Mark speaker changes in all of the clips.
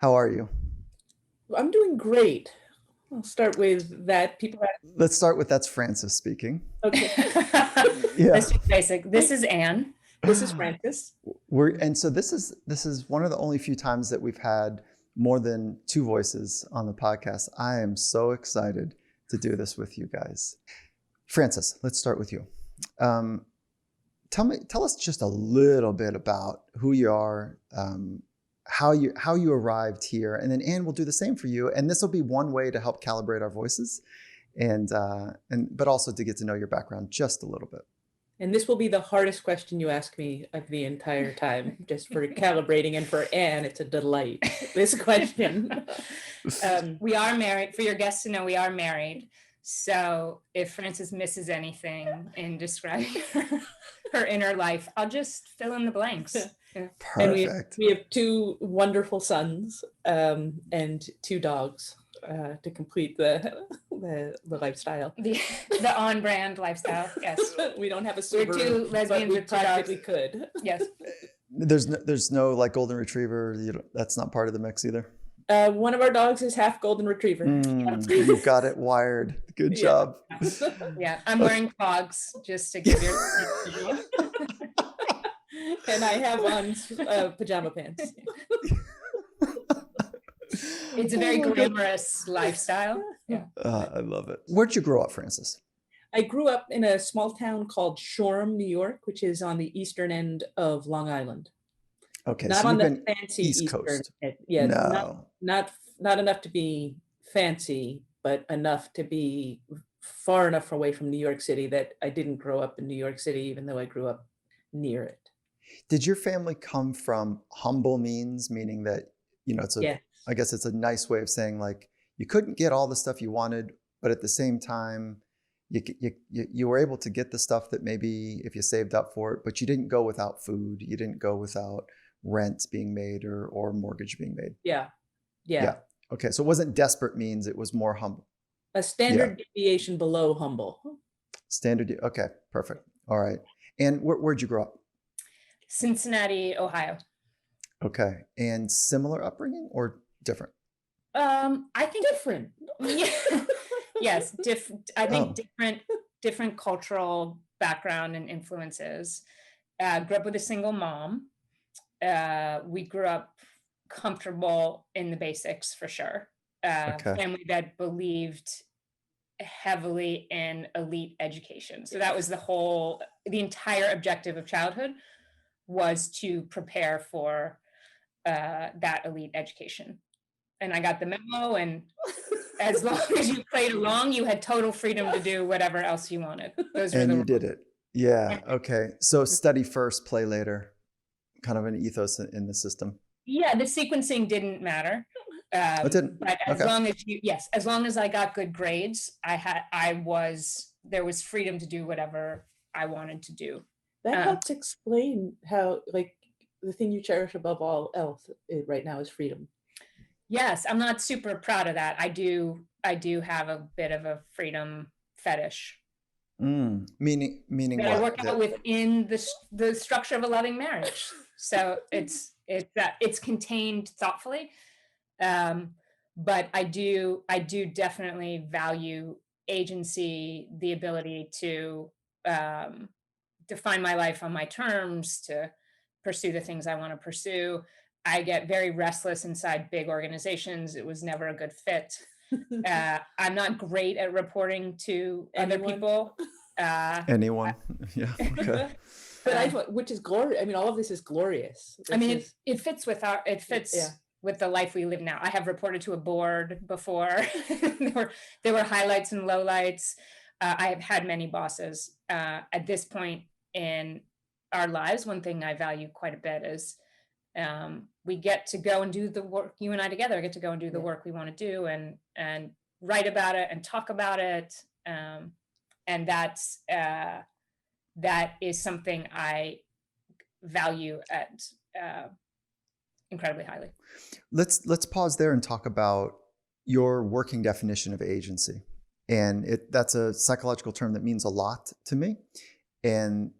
Speaker 1: How are you?
Speaker 2: I'm doing great. I'll start with that.
Speaker 1: Let's start with that's Francis speaking.
Speaker 2: Okay.
Speaker 1: Yeah.
Speaker 3: Let's do basic. This is Anne.
Speaker 2: This is Francis.
Speaker 1: So this is one of the only few times that we've had more than two voices on the podcast. I am so excited to do this with you guys. Francis, let's start with you. Tell us just a little bit about who you are, how you arrived here, and then Anne will do the same for you. And this will be one way to help calibrate our voices, but also to get to know your background just a little bit.
Speaker 2: And this will be the hardest question you ask me of the entire time, just for calibrating. And for Anne, it's a delight, this question.
Speaker 3: We are married. For your guests to know, we are married. So if Frances misses anything in describing her inner life, I'll just fill in the blanks.
Speaker 2: Yeah.
Speaker 1: Perfect.
Speaker 2: And we have two wonderful sons and two dogs to complete the lifestyle.
Speaker 3: The on-brand lifestyle, yes.
Speaker 2: We don't have a
Speaker 3: We're
Speaker 2: Subaru,
Speaker 3: two lesbians
Speaker 2: but we
Speaker 3: with two dogs.
Speaker 2: practically could.
Speaker 3: Yes.
Speaker 1: There's no like golden retriever. That's not part of the mix either.
Speaker 2: One of our dogs is half golden retriever.
Speaker 1: You've got it wired. Good job.
Speaker 3: Yeah, I'm wearing clogs just to give you.
Speaker 2: And I have on pajama pants.
Speaker 3: It's a very glamorous lifestyle. Yeah.
Speaker 1: I love it. Where'd you grow up, Francis?
Speaker 2: I grew up in a small town called Shoreham, New York, which is on the eastern end of Long Island.
Speaker 1: Okay,
Speaker 2: Not
Speaker 1: so
Speaker 2: on
Speaker 1: you've
Speaker 2: the
Speaker 1: been
Speaker 2: fancy
Speaker 1: East
Speaker 2: eastern
Speaker 1: Coast.
Speaker 2: end. Yeah,
Speaker 1: No.
Speaker 2: not enough to be fancy, but enough to be far enough away from New York City that I didn't grow up in New York City, even though I grew up near it.
Speaker 1: Did your family come from humble means, meaning that,
Speaker 2: Yes.
Speaker 1: I guess it's a nice way of saying like you couldn't get all the stuff you wanted, but at the same time, you were able to get the stuff that maybe if you saved up for it, but you didn't go without food. You didn't go without rent being made or mortgage being made.
Speaker 2: Yeah.
Speaker 1: Okay, so it wasn't desperate means, it was more humble.
Speaker 2: A standard deviation below humble.
Speaker 1: Okay, perfect. All right. And where'd you grow up?
Speaker 3: Cincinnati, Ohio.
Speaker 1: Okay. And similar upbringing or different?
Speaker 3: I think
Speaker 2: Different.
Speaker 3: yes, I think different cultural background and influences. Grew up with a single mom. We grew up comfortable in the basics for sure.
Speaker 1: Okay.
Speaker 3: Family that believed heavily in elite education. So that was the entire objective of childhood was to prepare for that elite education. And I got the memo, and as long as you played along, you had total freedom to do whatever else you wanted. Those were
Speaker 1: And
Speaker 3: the
Speaker 1: you
Speaker 3: rules.
Speaker 1: did it. Yeah. Okay. So study first, play later, kind of an ethos in the system.
Speaker 3: Yeah, the sequencing didn't matter.
Speaker 1: It didn't.
Speaker 3: But as
Speaker 1: Okay.
Speaker 3: long as I got good grades, there was freedom to do whatever I wanted to do.
Speaker 2: That helps explain how, like, the thing you cherish above all else right now is freedom.
Speaker 3: Yes, I'm not super proud of that. I do have a bit of a freedom fetish.
Speaker 1: Meaning
Speaker 3: That
Speaker 1: what?
Speaker 3: I work out within the structure of a loving marriage. So it's contained thoughtfully, but I do definitely value agency, the ability to define my life on my terms, to pursue the things I want to pursue. I get very restless inside big organizations. It was never a good fit. I'm not great at reporting to other people.
Speaker 1: Anyone? Yeah. Okay.
Speaker 2: But which is glorious. I mean, all of this is glorious.
Speaker 3: It fits with with the life we live now. I have reported to a board before. there were highlights and lowlights. I have had many bosses. At this point in our lives, one thing I value quite a bit is we get to go and do the work. You and I together get to go and do the work we want to do, and write about it and talk about it. And that is something I value incredibly highly.
Speaker 1: Let's pause there and talk about your working definition of agency. And that's a psychological term that means a lot to me. And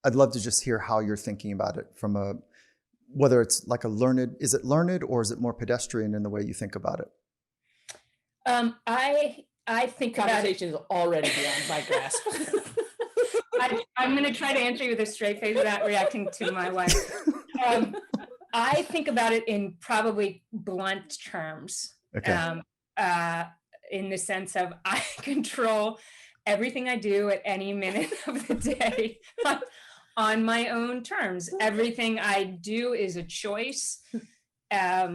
Speaker 1: I'd love to just hear how you're thinking about it from whether it's like is it learned or is it more pedestrian in the way you think about it?
Speaker 3: I think about it.
Speaker 2: Conversation is already beyond my grasp.
Speaker 3: I'm going to try to answer you with a straight face without reacting to my wife. I think about it in probably blunt terms.
Speaker 1: Okay.
Speaker 3: In the sense of I control everything I do at any minute of the day on my own terms. Everything I do is a choice. I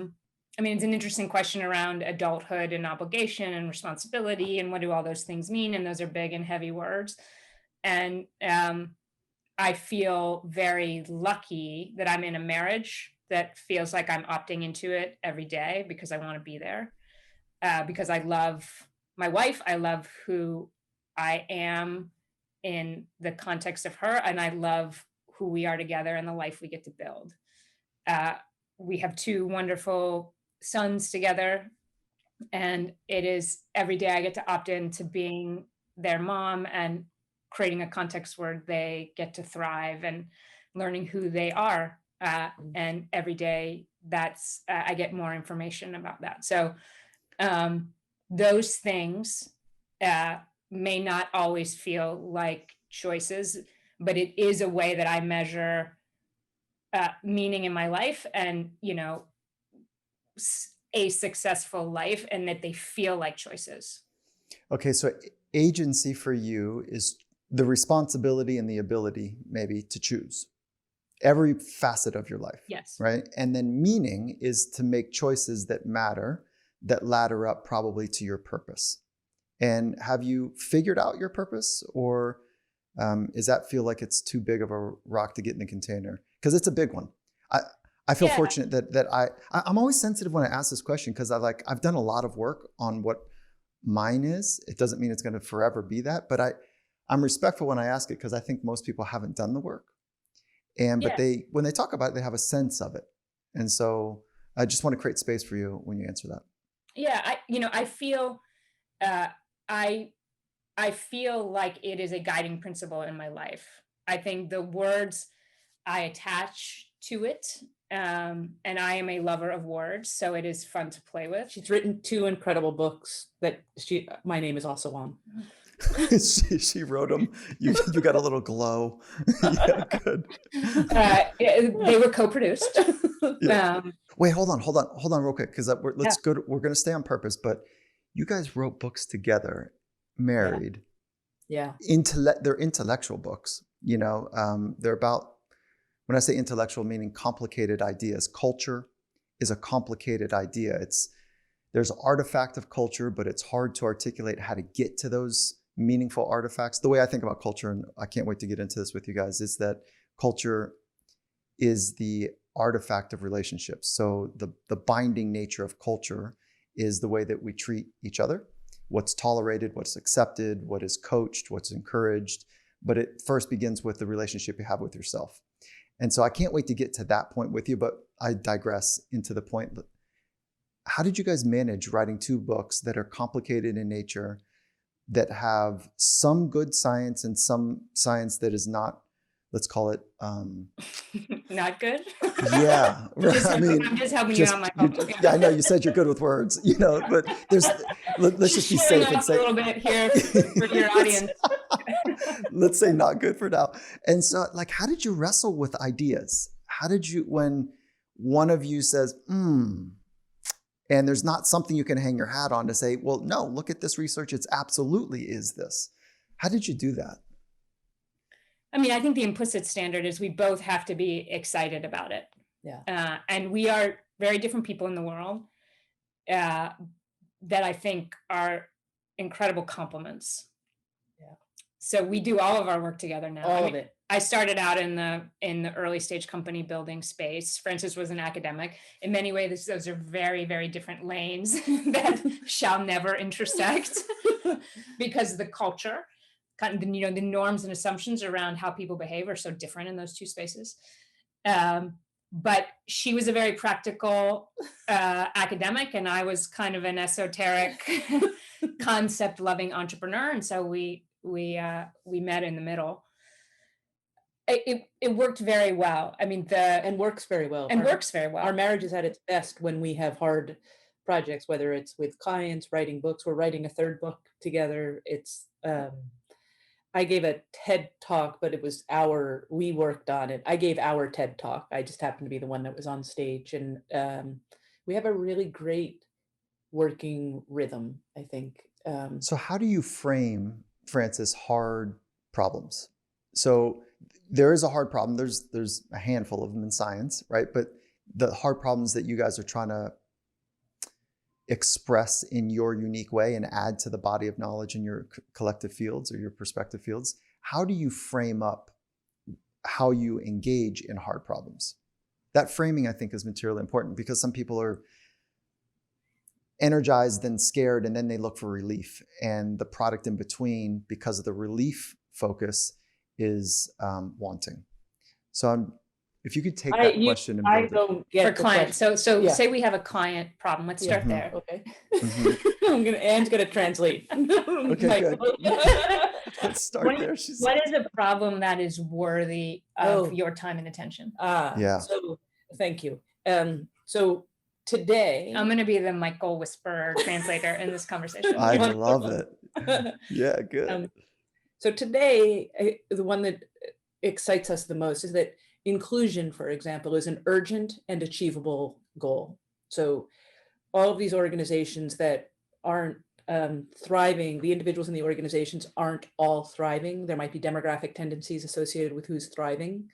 Speaker 3: mean, it's an interesting question around adulthood and obligation and responsibility and what do all those things mean? And those are big and heavy words. And I feel very lucky that I'm in a marriage that feels like I'm opting into it every day because I want to be there. Because I love my wife, I love who I am in the context of her, and I love who we are together and the life we get to build. We have 2 wonderful sons together, and it is every day I get to opt into being their mom and creating a context where they get to thrive and learning who they are. And every day that's I get more information about that. So those things may not always feel like choices, but it is a way that I measure meaning in my life and, a successful life, and that they feel like choices.
Speaker 1: Okay, so agency for you is the responsibility and the ability maybe to choose every facet of your life.
Speaker 3: Yes.
Speaker 1: Right? And then meaning is to make choices that matter, that ladder up probably to your purpose. And have you figured out your purpose, or does that feel like it's too big of a rock to get in the container? Because it's a big one. I feel fortunate that I'm always sensitive when I ask this question because I've done a lot of work on what mine is. It doesn't mean it's going to forever be that, but I'm respectful when I ask it because I think most people haven't done the work. But when they talk about it, they have a sense of it. And so I just want to create space for you when you answer that.
Speaker 3: Yeah, I feel I feel like it is a guiding principle in my life. I think the words I attach to it, and I am a lover of words, so it is fun to play with.
Speaker 2: She's written 2 incredible books that my name is also on.
Speaker 1: she wrote them. You got a little glow. Yeah, good.
Speaker 3: They were co-produced.
Speaker 1: Yeah. Wait, hold on real quick, because we're going to stay on purpose, but you guys wrote books together, married.
Speaker 2: Yeah.
Speaker 1: They're intellectual books. They're about, when I say intellectual, meaning complicated ideas. Culture is a complicated idea. There's an artifact of culture, but it's hard to articulate how to get to those meaningful artifacts. The way I think about culture, and I can't wait to get into this with you guys, is that culture is the artifact of relationships. So the binding nature of culture is the way that we treat each other, what's tolerated, what's accepted, what is coached, what's encouraged. But it first begins with the relationship you have with yourself. And so I can't wait to get to that point with you, but I digress into the point. How did you guys manage writing 2 books that are complicated in nature, that have some good science and some science that is not, let's call it
Speaker 3: not good?
Speaker 1: Yeah.
Speaker 3: I'm just helping you out, Michael.
Speaker 1: Yeah, I know you said you're good with words, but let's just be safe and say
Speaker 3: a little bit here for your audience.
Speaker 1: Let's say not good for now. And so, how did you wrestle with ideas? How did you, when one of you says, and there's not something you can hang your hat on to say, well, no, look at this research. It's absolutely is this. How did you do that?
Speaker 3: I mean, I think the implicit standard is we both have to be excited about it.
Speaker 2: Yeah.
Speaker 3: And we are very different people in the world that I think are incredible complements.
Speaker 2: Yeah.
Speaker 3: So we do all of our work together now.
Speaker 2: All of it.
Speaker 3: I started out in the early stage company building space. Francis was an academic. In many ways, those are very, very different lanes that shall never intersect because the culture, kind of the norms and assumptions around how people behave are so different in those 2 spaces. But she was a very practical academic, and I was kind of an esoteric concept-loving entrepreneur. And so we met in the middle. it worked very well. I mean,
Speaker 2: And works very well.
Speaker 3: works very well.
Speaker 2: Our marriage is at its best when we have hard projects, whether it's with clients, writing books, we're writing a third book together. It's I gave a TED talk, but we worked on it. I gave our TED talk. I just happened to be the one that was on stage. And we have a really great working rhythm, I think.
Speaker 1: So how do you frame, Francis, hard problems? So there is a hard problem. There's a handful of them in science, right? But the hard problems that you guys are trying to express in your unique way and add to the body of knowledge in your collective fields or your perspective fields, how do you frame up how you engage in hard problems? That framing, I think, is materially important because some people are energized and scared, and then they look for relief. And the product in between, because of the relief focus, is wanting. So if you could take that question and
Speaker 2: I
Speaker 1: build it.
Speaker 2: don't get
Speaker 3: For
Speaker 2: the
Speaker 3: clients.
Speaker 2: question.
Speaker 3: So
Speaker 2: Yeah.
Speaker 3: say we have a client problem. Let's start there.
Speaker 2: Okay.
Speaker 1: Mhm.
Speaker 2: Anne's gonna translate.
Speaker 1: Okay, good. Let's start there.
Speaker 3: What is a problem that is worthy of
Speaker 2: Oh.
Speaker 3: your time and attention?
Speaker 1: Yeah.
Speaker 2: So thank you. So today,
Speaker 3: I'm going to be the Michael Whisperer translator in this conversation.
Speaker 1: I love it. Yeah, good.
Speaker 2: So today, the one that excites us the most is that inclusion, for example, is an urgent and achievable goal. So all of these organizations that aren't thriving, the individuals in the organizations aren't all thriving. There might be demographic tendencies associated with who's thriving.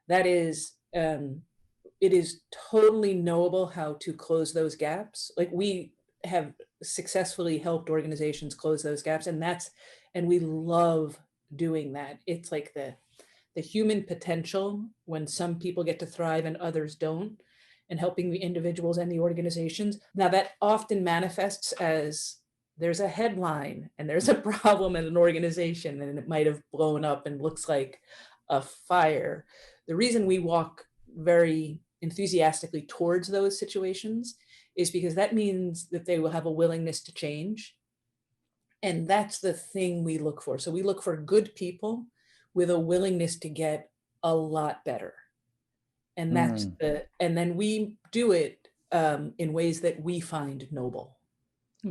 Speaker 2: That is, it is totally knowable how to close those gaps. Like we have successfully helped organizations close those gaps, and we love doing that. It's like the human potential when some people get to thrive and others don't, and helping the individuals and the organizations. Now that often manifests as there's a headline and there's a problem in an organization and it might have blown up and looks like a fire. The reason we walk very enthusiastically towards those situations is because that means that they will have a willingness to change. And that's the thing we look for. So we look for good people with a willingness to get a lot better. And that's and then we do it in ways that we find noble.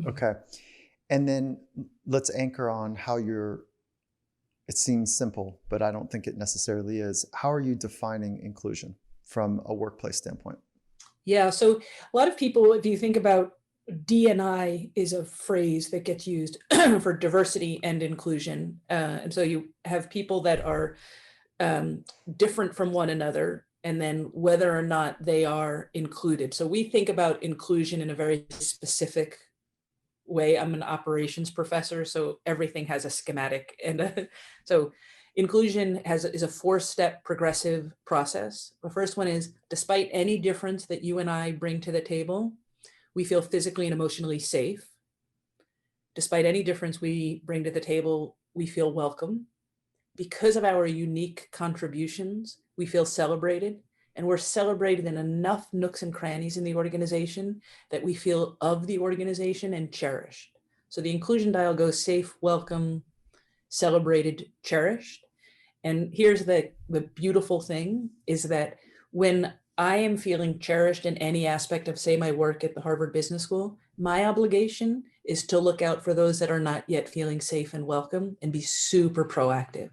Speaker 1: Okay. And then let's anchor on how it seems simple, but I don't think it necessarily is. How are you defining inclusion from a workplace standpoint?
Speaker 2: Yeah, so a lot of people, if you think about D&I is a phrase that gets used for diversity and inclusion. And so you have people that are different from one another, and then whether or not they are included. So we think about inclusion in a very specific way. I'm an operations professor, so everything has a schematic. And so inclusion is a 4-step progressive process. The first one is, despite any difference that you and I bring to the table, we feel physically and emotionally safe. Despite any difference we bring to the table, we feel welcome. Because of our unique contributions, we feel celebrated, and we're celebrated in enough nooks and crannies in the organization that we feel of the organization and cherished. So the inclusion dial goes safe, welcome, celebrated, cherished. And here's the beautiful thing is that when I am feeling cherished in any aspect of, say, my work at the Harvard Business School, my obligation is to look out for those that are not yet feeling safe and welcome and be super proactive.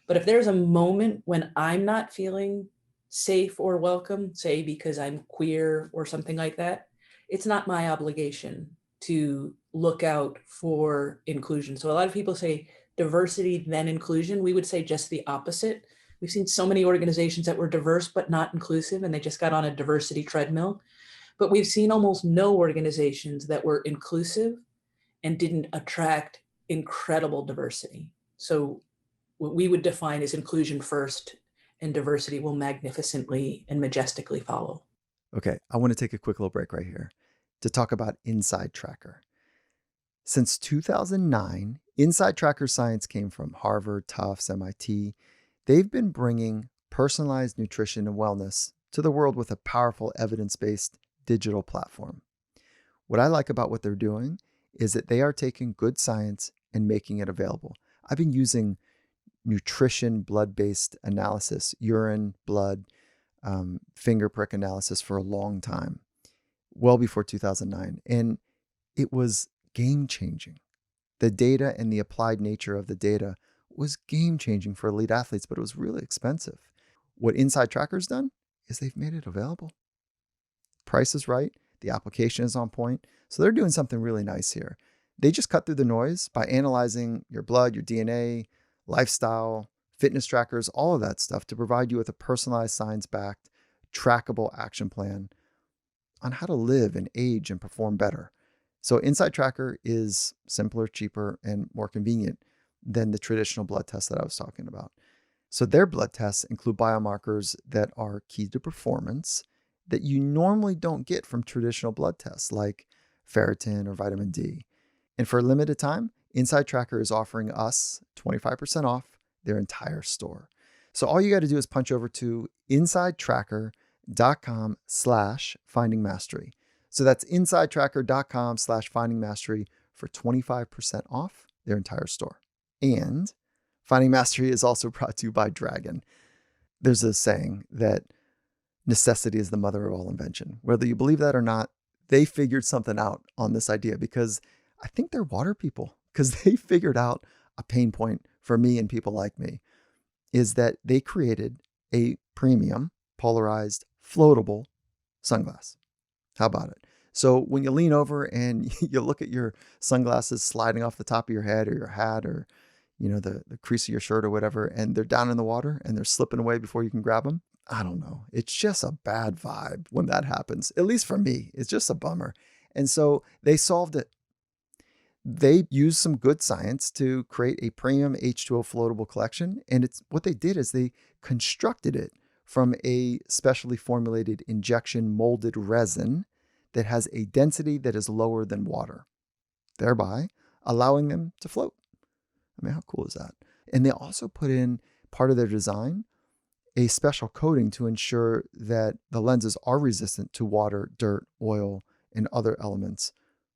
Speaker 2: But if there's a moment when I'm not feeling safe or welcome, say because I'm queer or something like that, it's not my obligation to look out for inclusion. So a lot of people say diversity, then inclusion. We would say just the opposite. We've seen so many organizations that were diverse but not inclusive, and they just got on a diversity treadmill. But we've seen almost no organizations that were inclusive and didn't attract incredible diversity. So what we would define as inclusion first, and diversity will magnificently and majestically follow.
Speaker 1: Okay, I want to take a quick little break right here to talk about Inside Tracker. Since 2009, Inside Tracker science came from Harvard, Tufts, MIT. They've been bringing personalized nutrition and wellness to the world with a powerful evidence-based digital platform. What I like about what they're doing is that they are taking good science and making it available. I've been using nutrition blood-based analysis, urine, blood, finger prick analysis for a long time, well before 2009. And it was game-changing. The data and the applied nature of the data was game-changing for elite athletes, but it was really expensive. What Inside Tracker's done is they've made it available. Price is right. The application is on point. So they're doing something really nice here. They just cut through the noise by analyzing your blood, your DNA, lifestyle, fitness trackers, all of that stuff to provide you with a personalized, science-backed, trackable action plan on how to live and age and perform better. So Inside Tracker is simpler, cheaper, and more convenient than the traditional blood tests that I was talking about. So their blood tests include biomarkers that are key to performance that you normally don't get from traditional blood tests like ferritin or vitamin D. And for a limited time, Inside Tracker is offering us 25% off their entire store. So all you got to do is punch over to insidetracker.com/findingmastery. So that's insidetracker.com/findingmastery for 25% off their entire store. And Finding Mastery is also brought to you by Dragon. There's a saying that necessity is the mother of all invention. Whether you believe that or not, they figured something out on this idea because I think they're water people, because they figured out a pain point for me and people like me, is that they created a premium polarized floatable sunglass. How about it? So when you lean over and you look at your sunglasses sliding off the top of your head or your hat or the crease of your shirt or whatever, and they're down in the water and they're slipping away before you can grab them. I don't know. It's just a bad vibe when that happens. At least for me, it's just a bummer. And so they solved it. They used some good science to create a premium H2o Floatable Collection. And what they did is they constructed it from a specially formulated injection molded resin that has a density that is lower than water, thereby allowing them to float. I mean, how cool is that? And they also put in part of their design, a special coating to ensure that the lenses are resistant to water, dirt, oil, and other elements,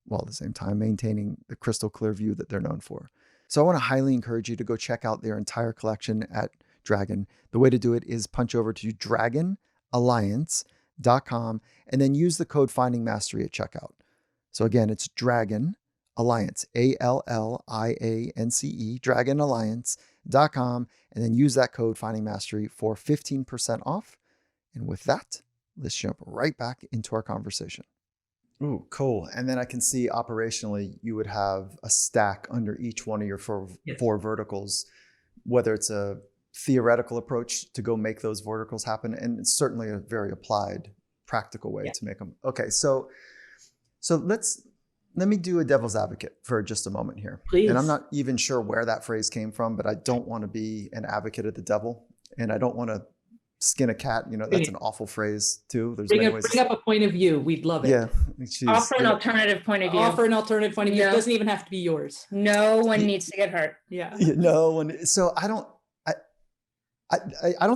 Speaker 1: while at the same time maintaining the crystal clear view that they're known for. So I want to highly encourage you to go check out their entire collection at Dragon. The way to do it is punch over to dragonalliance.com and then use the code Finding Mastery at checkout. So again, it's Dragon Alliance, ALLIANCE, dragonalliance.com, and then use that code Finding Mastery for 15% off. And with that, let's jump right back into our conversation. Ooh, cool. And then I can see operationally, you would have a stack under each one of your four verticals, whether it's a theoretical approach to go make those verticals happen, and it's certainly a very applied, practical way to make them. Okay, so let me do a devil's advocate for just a moment here.
Speaker 2: Please.
Speaker 1: And I'm not even sure where that phrase came from, but I don't want to be an advocate of the devil, and I don't want to skin a cat. That's an awful phrase too. There's
Speaker 2: bring up a point of view. We'd love it.
Speaker 1: Yeah.
Speaker 3: Offer an alternative point of view.
Speaker 2: Offer an alternative point of view.
Speaker 3: No.
Speaker 2: It doesn't even have to be yours.
Speaker 3: No one needs to get hurt.
Speaker 2: Yeah.
Speaker 1: No one. So I don't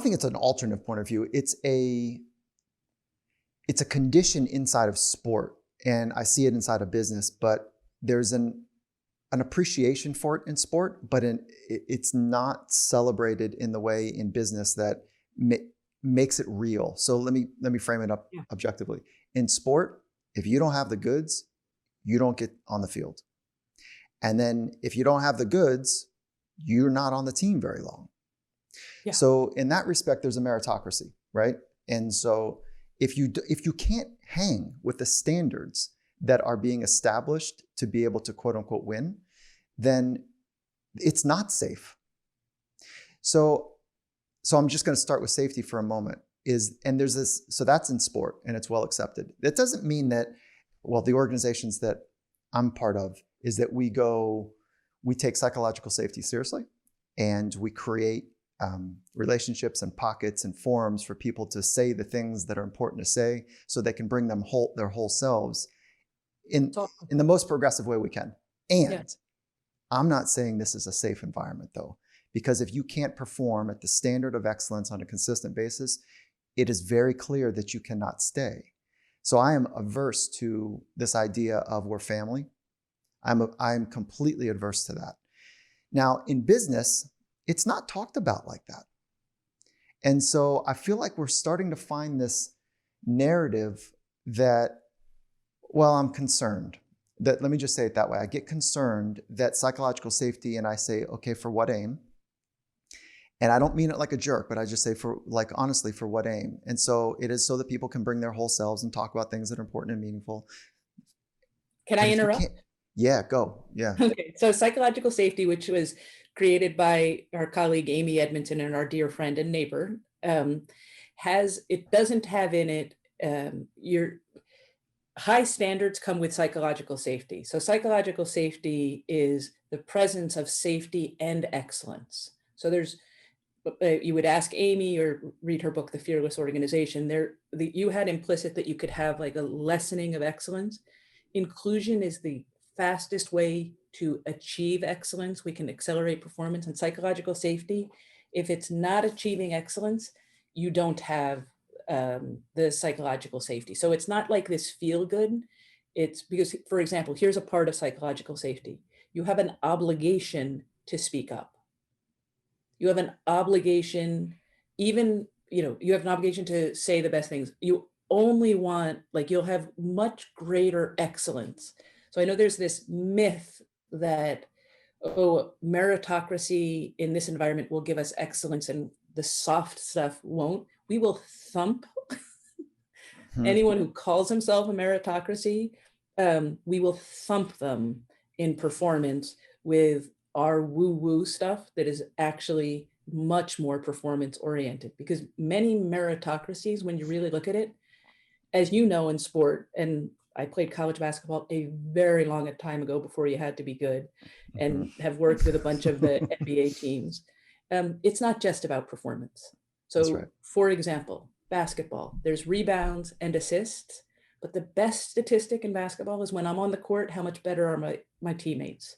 Speaker 1: think it's an alternative point of view. It's a condition inside of sport, and I see it inside of business, but there's an appreciation for it in sport, but it's not celebrated in the way in business that makes it real. So let me frame it up objectively. In sport, if you don't have the goods, you don't get on the field. And then if you don't have the goods, you're not on the team very long. Yeah. So in that respect, there's a meritocracy, right? And so if you can't hang with the standards that are being established to be able to quote unquote win, then it's not safe. So I'm just going to start with safety for a moment. So that's in sport and it's well accepted. That doesn't mean that, the organizations that I'm part of is that we take psychological safety seriously, and we create relationships and pockets and forums for people to say the things that are important to say so they can bring them their whole selves in the most progressive way we can. And I'm not saying this is a safe environment though, because if you can't perform at the standard of excellence on a consistent basis, it is very clear that you cannot stay. So I am averse to this idea of we're family. I'm completely adverse to that. Now in business, it's not talked about like that. And so I feel like we're starting to find this narrative that, well, I'm concerned. That, let me just say it that way. I get concerned that psychological safety, and I say, okay, for what aim? And I don't mean it like a jerk, but I just say, for, like, honestly, for what aim? And so it is so that people can bring their whole selves and talk about things that are important and meaningful.
Speaker 2: Can I interrupt?
Speaker 1: Yeah, go. Yeah.
Speaker 2: Okay, so psychological safety, which was created by our colleague Amy Edmondson and our dear friend and neighbor, it doesn't have in it your high standards come with psychological safety. So psychological safety is the presence of safety and excellence. So there's, you would ask Amy or read her book, The Fearless Organization, you had implicit that you could have like a lessening of excellence. Inclusion is the fastest way to achieve excellence. We can accelerate performance. And psychological safety, if it's not achieving excellence, you don't have the psychological safety. So it's not like this feel good. It's because, for example, here's a part of psychological safety. You have an obligation to speak up. You have an obligation, even, you have an obligation to say the best things. You only want, like, you'll have much greater excellence. So I know there's this myth that, oh, meritocracy in this environment will give us excellence and the soft stuff won't. We will thump anyone who calls himself a meritocracy. We will thump them in performance with our woo-woo stuff that is actually much more performance oriented, because many meritocracies, when you really look at it, as you know, in sport, and I played college basketball a very long time ago before you had to be good, and have worked with a bunch of the NBA teams. It's not just about performance. So right. For example, basketball, there's rebounds and assists, but the best statistic in basketball is when I'm on the court, how much better are my teammates?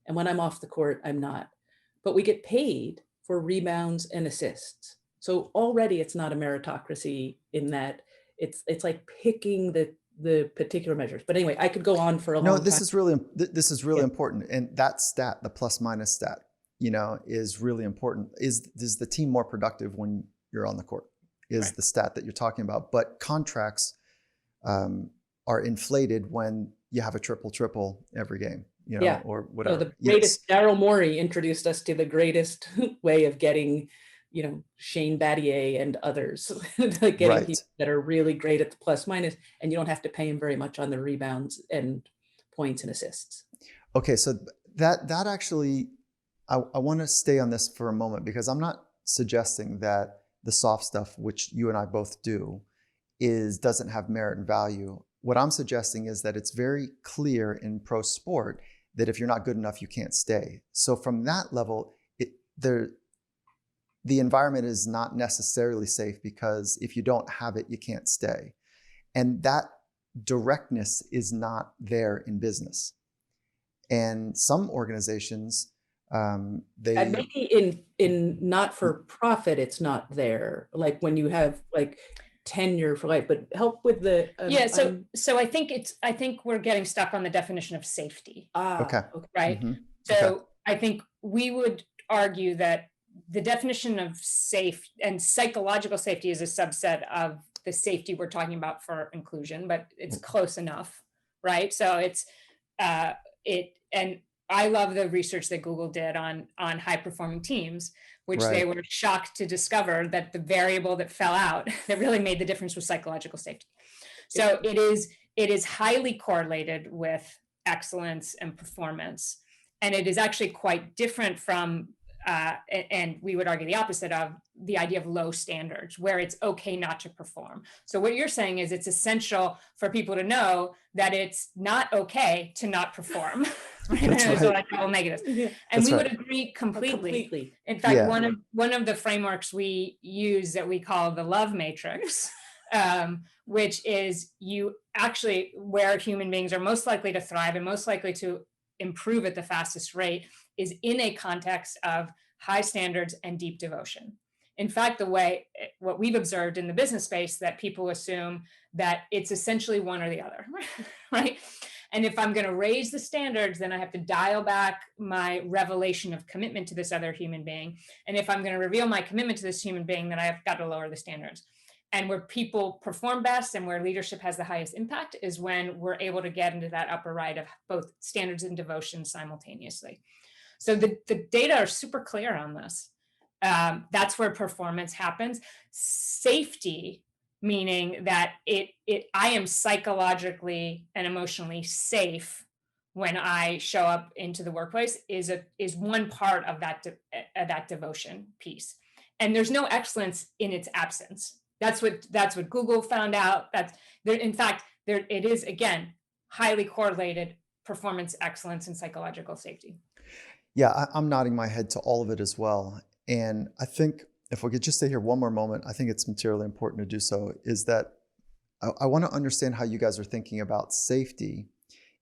Speaker 2: And when I'm off the court, I'm not. But we get paid for rebounds and assists. So already it's not a meritocracy in that it's like picking the particular measures. But anyway, I could go on for a long time.
Speaker 1: No, this is really important. And that stat, the plus minus stat, is really important. Is the team more productive when you're on the court? Is right. The stat that you're talking about. But contracts are inflated when you have a triple every game. Or whatever.
Speaker 2: The greatest, Daryl Morey introduced us to the greatest way of getting, Shane Battier and others, getting right. people that are really great at the plus minus, and you don't have to pay them very much on the rebounds and points and assists.
Speaker 1: Okay, so that actually, I want to stay on this for a moment, because I'm not suggesting that the soft stuff, which you and I both do, doesn't have merit and value. What I'm suggesting is that it's very clear in pro sport that if you're not good enough, you can't stay. So from that level, the environment is not necessarily safe, because if you don't have it, you can't stay. And that directness is not there in business. And some organizations,
Speaker 2: maybe in not-for-profit, it's not there. Like when you have like tenure for life, but help with the
Speaker 3: so I think we're getting stuck on the definition of safety.
Speaker 1: Okay.
Speaker 3: Right. Mm-hmm. So I think we would argue that the definition of safe and psychological safety is a subset of the safety we're talking about for inclusion, but it's close enough, right? So it's and I love the research that Google did on high performing teams, which right. They were shocked to discover that the variable that fell out that really made the difference was psychological safety. So it is highly correlated with excellence and performance, and it is actually quite different from and we would argue the opposite of the idea of low standards, where it's okay not to perform. So what you're saying is it's essential for people to know that it's not okay to not perform. Right? There's what I call negatives. Yeah. And that's we would agree completely. In fact, one of the frameworks we use that we call the love matrix, which is you actually, where human beings are most likely to thrive and most likely to improve at the fastest rate, is in a context of high standards and deep devotion. In fact, what we've observed in the business space, that people assume that it's essentially one or the other, right? And if I'm going to raise the standards, then I have to dial back my revelation of commitment to this other human being. And if I'm going to reveal my commitment to this human being, then I've got to lower the standards. And where people perform best and where leadership has the highest impact is when we're able to get into that upper right of both standards and devotion simultaneously. So the data are super clear on this. That's where performance happens. Safety, meaning that I am psychologically and emotionally safe when I show up into the workplace, is one part of that devotion piece. And there's no excellence in its absence. That's what Google found out. In fact, it is, again, highly correlated performance excellence and psychological safety.
Speaker 1: Yeah, I'm nodding my head to all of it as well. And I think if we could just stay here one more moment, I think it's materially important to do so, is that I want to understand how you guys are thinking about safety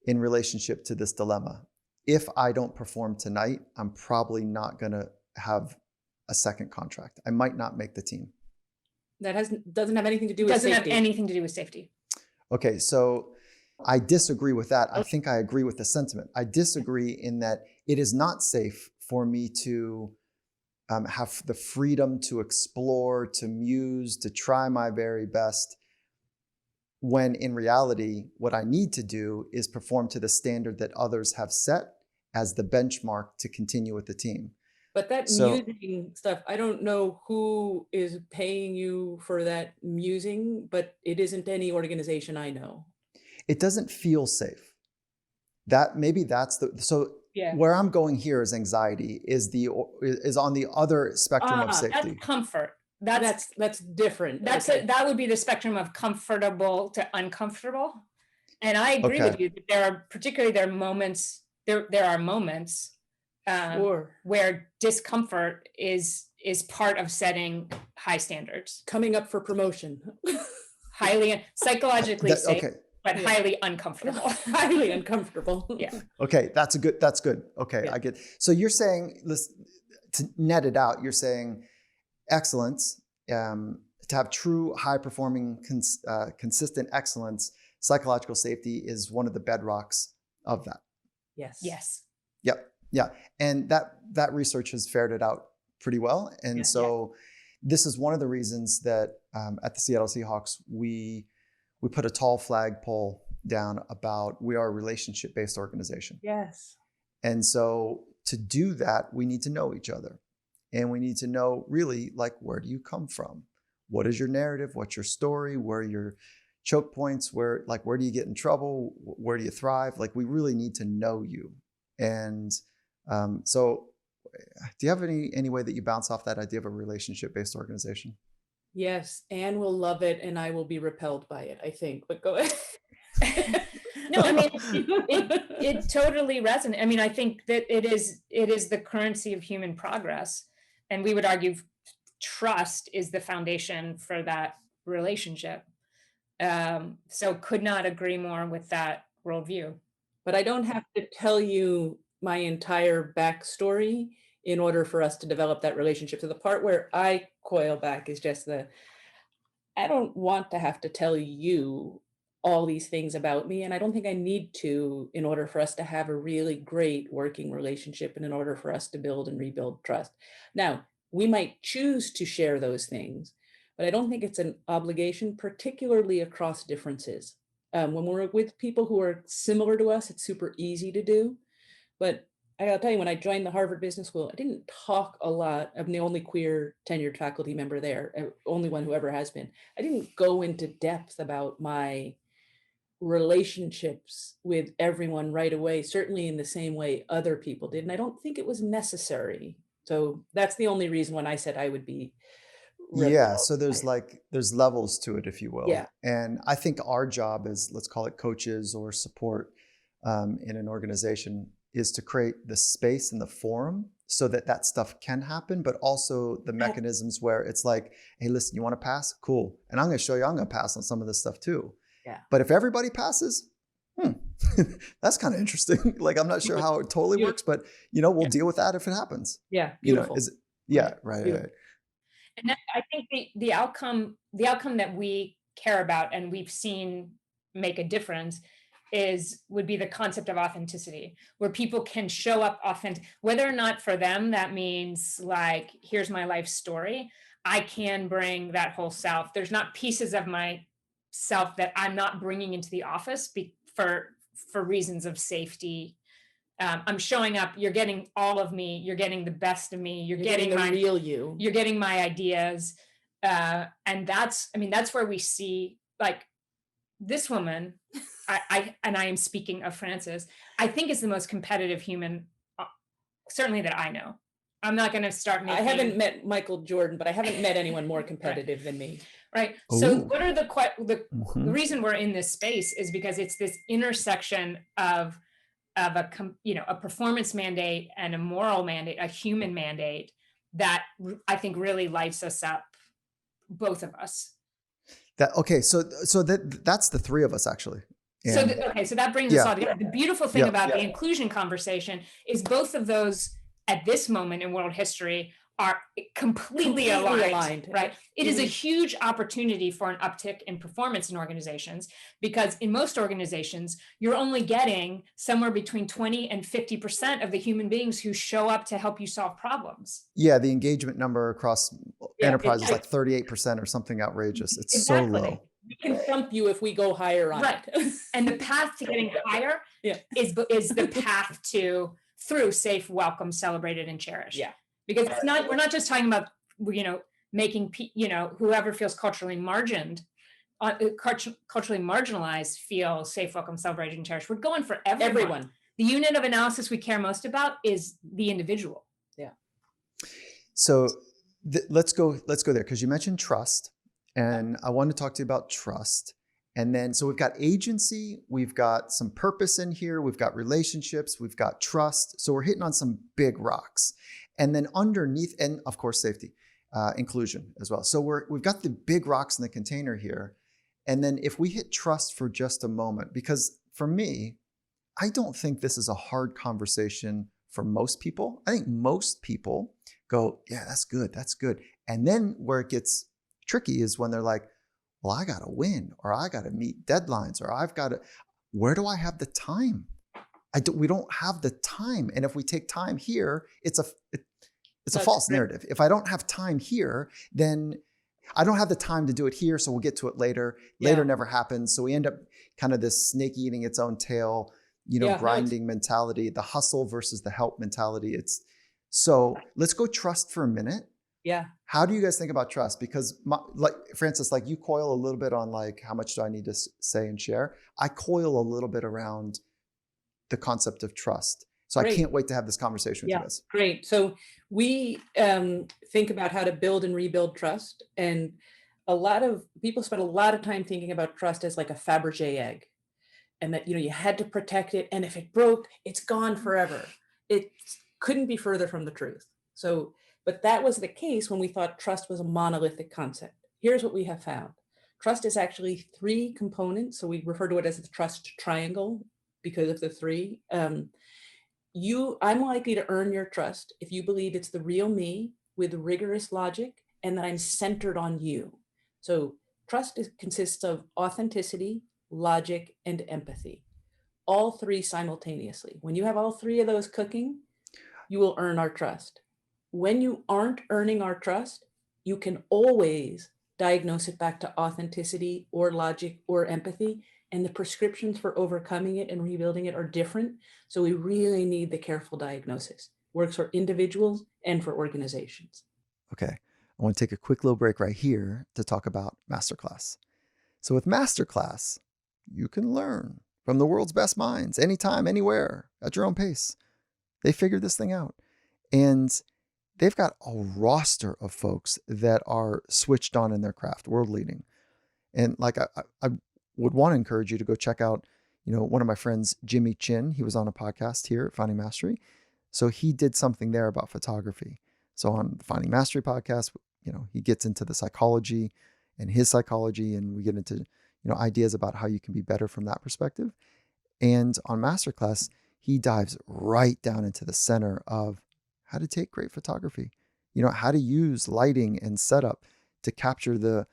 Speaker 1: in relationship to this dilemma. If I don't perform tonight, I'm probably not going to have a second contract. I might not make the team.
Speaker 2: That doesn't have anything to do with safety.
Speaker 3: Doesn't have anything to do with safety.
Speaker 1: Okay, so I disagree with that. I think I agree with the sentiment. I disagree in that it is not safe for me to have the freedom to explore, to muse, to try my very best, when in reality, what I need to do is perform to the standard that others have set as the benchmark to continue with the team.
Speaker 2: But that musing stuff, I don't know who is paying you for that musing, but it isn't any organization I know.
Speaker 1: It doesn't feel safe. Where I'm going here is anxiety is on the other spectrum of safety.
Speaker 3: That's comfort.
Speaker 2: That's different.
Speaker 3: That would be the spectrum of comfortable to uncomfortable. And I agree with you that there are moments
Speaker 2: sure,
Speaker 3: where discomfort is part of setting high standards.
Speaker 2: Coming up for promotion.
Speaker 3: Highly psychologically safe, but highly uncomfortable.
Speaker 2: Highly uncomfortable.
Speaker 3: Yeah.
Speaker 1: Okay, that's good. Okay, yeah. I get. So you're saying, to net it out, you're saying excellence, to have true high performing, consistent excellence, psychological safety is one of the bedrocks of that.
Speaker 2: Yes.
Speaker 3: Yes.
Speaker 1: Yep. Yeah. And that research has ferreted out pretty well. And this is one of the reasons that at the Seattle Seahawks, we put a tall flagpole down about we are a relationship-based organization.
Speaker 2: Yes.
Speaker 1: And so to do that, we need to know each other. And we need to know really, like, where do you come from? What is your narrative? What's your story? Where are your choke points? Where do you get in trouble? Where do you thrive? Like, we really need to know you. And so do you have any way that you bounce off that idea of a relationship-based organization?
Speaker 2: Yes, Anne will love it, and I will be repelled by it, I think. But go ahead.
Speaker 3: No, I mean, it totally resonates. I mean, I think that it is the currency of human progress, and we would argue trust is the foundation for that relationship. So could not agree more with that worldview.
Speaker 2: But I don't have to tell you my entire backstory in order for us to develop that relationship. So the part where I coil back is just I don't want to have to tell you all these things about me. And I don't think I need to in order for us to have a really great working relationship and in order for us to build and rebuild trust. Now, we might choose to share those things, but I don't think it's an obligation, particularly across differences. When we're with people who are similar to us, it's super easy to do. But I gotta tell you, when I joined the Harvard Business School, I didn't talk a lot. I'm the only queer tenured faculty member there, only one who ever has been. I didn't go into depth about my relationships with everyone right away, certainly in the same way other people did. And I don't think it was necessary. So that's the only reason when I said I would be.
Speaker 1: Yeah, so there's levels to it, if you will.
Speaker 2: Yeah.
Speaker 1: And I think our job as, let's call it coaches or support in an organization, is to create the space and the forum so that stuff can happen, but also the mechanisms where it's like, hey, listen, you want to pass? Cool. And I'm going to show you, I'm going to pass on some of this stuff too.
Speaker 2: Yeah.
Speaker 1: But if everybody passes, that's kind of interesting. Like, I'm not sure how it totally works, but we'll deal with that if it happens.
Speaker 2: Yeah. Beautiful.
Speaker 1: Right.
Speaker 3: And I think the outcome that we care about and we've seen make a difference would be the concept of authenticity, where people can show up authentic, whether or not for them that means like, here's my life story. I can bring that whole self. There's not pieces of my self that I'm not bringing into the office for reasons of safety. I'm showing up, you're getting all of me, you're getting the best of me, you're getting
Speaker 2: the
Speaker 3: my
Speaker 2: real you.
Speaker 3: You're getting my ideas. And that's where we see, like, this woman, I am speaking of Frances, I think is the most competitive human, certainly that I know. I'm not going to start making...
Speaker 2: I haven't met Michael Jordan, but I haven't met anyone more competitive than me.
Speaker 3: Right. So
Speaker 1: Ooh.
Speaker 3: what are the reason we're in this space is because it's this intersection of a performance mandate and a moral mandate, a human mandate, that I think really lights us up, both of us.
Speaker 1: So that's the three of us actually. And
Speaker 3: So that brings us all together. The beautiful thing about the inclusion conversation is both of those at this moment in world history are completely aligned, right? It is a huge opportunity for an uptick in performance in organizations, because in most organizations, you're only getting somewhere between 20 and 50% of the human beings who show up to help you solve problems.
Speaker 1: Yeah, the engagement number across enterprise is like 38% or something outrageous. It's so low.
Speaker 2: We can thump you if we go higher on it.
Speaker 3: And the path to getting higher is the path through safe, welcome, celebrated, and cherished.
Speaker 2: Yeah.
Speaker 3: Because we're not just talking about, making, whoever feels culturally marginalized feel safe, welcome, celebrated, and cherished. We're going for everyone. The unit of analysis we care most about is the individual.
Speaker 2: Yeah.
Speaker 1: So let's go there, because you mentioned trust, and I want to talk to you about trust. And then, so we've got agency, we've got some purpose in here, we've got relationships, we've got trust. So we're hitting on some big rocks. And then underneath, and of course, safety, inclusion as well. So we've got the big rocks in the container here. And then if we hit trust for just a moment, because for me, I don't think this is a hard conversation for most people. I think most people go, yeah, that's good, that's good. And then where it gets tricky is when they're like, well, I got to win, or I got to meet deadlines, or where do I have the time? We don't have the time. And if we take time here, it's a false narrative. If I don't have time here, then I don't have the time to do it here. So we'll get to it later. Later never happens. So we end up kind of this snake eating its own tail, grinding mentality, the hustle versus the help mentality. So let's go trust for a minute.
Speaker 2: Yeah.
Speaker 1: How do you guys think about trust? Because like Frances, like you coil a little bit on like, how much do I need to say and share? I coil a little bit around the concept of trust. So I can't wait to have this conversation with you guys.
Speaker 2: Great. So we think about how to build and rebuild trust. And a lot of people spend a lot of time thinking about trust as like a Fabergé egg. And that, you had to protect it. And if it broke, it's gone forever. It couldn't be further from the truth. But that was the case when we thought trust was a monolithic concept. Here's what we have found. Trust is actually 3 components. So we refer to it as the trust triangle because of the 3. I'm likely to earn your trust if you believe it's the real me with rigorous logic and that I'm centered on you. So trust consists of authenticity, logic, and empathy. All 3 simultaneously. When you have all 3 of those cooking, you will earn our trust. When you aren't earning our trust, you can always diagnose it back to authenticity or logic or empathy. And the prescriptions for overcoming it and rebuilding it are different. So we really need the careful diagnosis. Works for individuals and for organizations.
Speaker 1: Okay. I want to take a quick little break right here to talk about Masterclass. So with Masterclass, you can learn from the world's best minds anytime, anywhere, at your own pace. They figured this thing out. And they've got a roster of folks that are switched on in their craft, world leading. And like I would want to encourage you to go check out, one of my friends, Jimmy Chin. He was on a podcast here at Finding Mastery. So he did something there about photography. So on the Finding Mastery podcast, he gets into the psychology and his psychology, and we get into, ideas about how you can be better from that perspective. And on Masterclass, he dives right down into the center of how to take great photography, how to use lighting and setup to capture the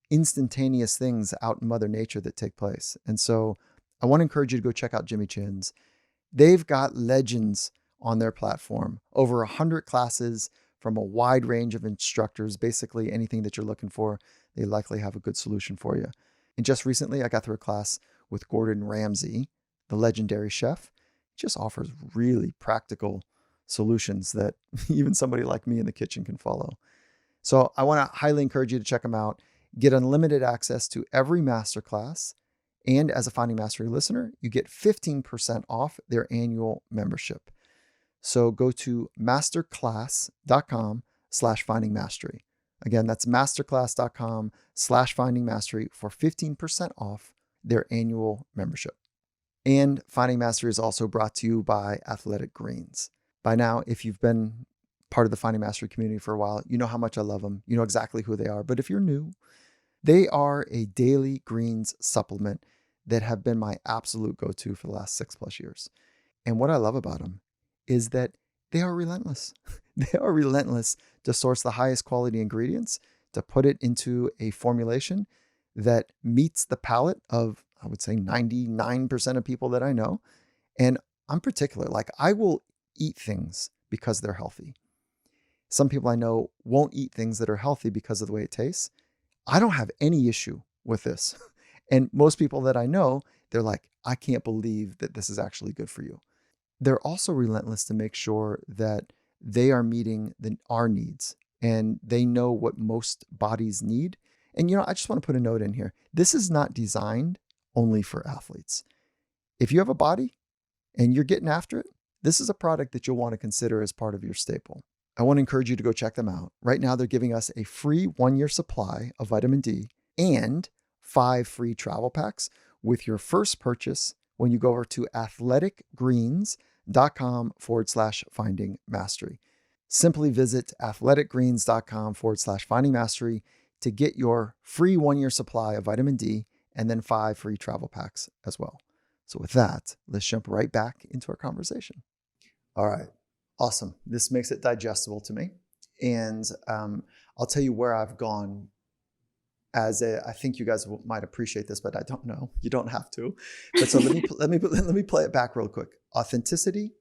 Speaker 1: instantaneous things out in Mother Nature that take place. And so I want to encourage you to go check out Jimmy Chin's. They've got legends on their platform, over 100 classes from a wide range of instructors. Basically anything that you're looking for, they likely have a good solution for you. And just recently, I got through a class with Gordon Ramsay, the legendary chef. He just offers really practical solutions that even somebody like me in the kitchen can follow. So I want to highly encourage you to check them out. Get unlimited access to every masterclass. And as a Finding Mastery listener, you get 15% off their annual membership. So go to masterclass.com/findingmastery. Again, that's masterclass.com/findingmastery for 15% off their annual membership. And Finding Mastery is also brought to you by Athletic Greens. By now, if you've been part of the Finding Mastery community for a while, you know how much I love them. You know exactly who they are. But if you're new, they are a daily greens supplement that have been my absolute go-to for the last 6+ years. And what I love about them is that they are relentless. They are relentless to source the highest quality ingredients, to put it into a formulation that meets the palate of, I would say, 99% of people that I know. And I'm particular, like I will eat things because they're healthy. Some people I know won't eat things that are healthy because of the way it tastes. I don't have any issue with this. And most people that I know, they're like, I can't believe that this is actually good for you. They're also relentless to make sure that they are meeting our needs, and they know what most bodies need. And, I just want to put a note in here. This is not designed only for athletes. If you have a body and you're getting after it, this is a product that you'll want to consider as part of your staple. I want to encourage you to go check them out. Right now, they're giving us a free 1-year supply of vitamin D and 5 free travel packs with your first purchase when you go over to athleticgreens.com/finding mastery. Simply visit athleticgreens.com/finding mastery to get your free 1-year supply of vitamin D and then 5 free travel packs as well. So with that, let's jump right back into our conversation. All right. Awesome. This makes it digestible to me. And I'll tell you where I've gone I think you guys might appreciate this, but I don't know. You don't have to. But so let me play it back real quick. Authenticity,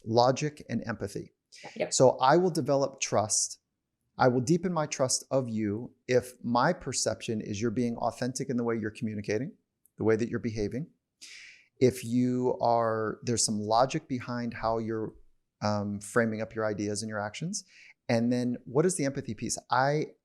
Speaker 1: logic, and empathy.
Speaker 2: Yep.
Speaker 1: So I will develop trust. I will deepen my trust of you if my perception is you're being authentic in the way you're communicating, the way that you're behaving. If there's some logic behind how you're framing up your ideas and your actions. And then what is the empathy piece?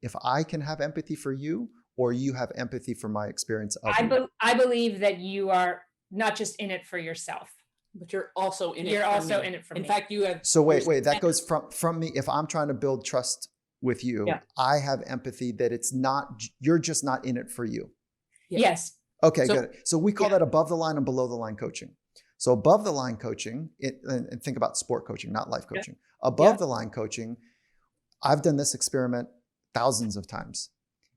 Speaker 1: If I can have empathy for you, or you have empathy for my experience of you.
Speaker 3: I believe that you are not just in it for yourself,
Speaker 2: but you're also in it.
Speaker 3: You're
Speaker 2: for
Speaker 3: also
Speaker 2: me.
Speaker 3: in it for
Speaker 2: In
Speaker 3: me.
Speaker 2: fact, you have.
Speaker 1: So wait, that goes from me. If I'm trying to build trust with you,
Speaker 2: Yeah.
Speaker 1: I have empathy that you're just not in it for you.
Speaker 2: Yeah.
Speaker 3: Yes.
Speaker 1: Okay,
Speaker 2: So-
Speaker 1: good. So we call that above the line and below the line coaching. So above the line coaching, and think about sport coaching, not life coaching. Above the line coaching, I've done this experiment thousands of times.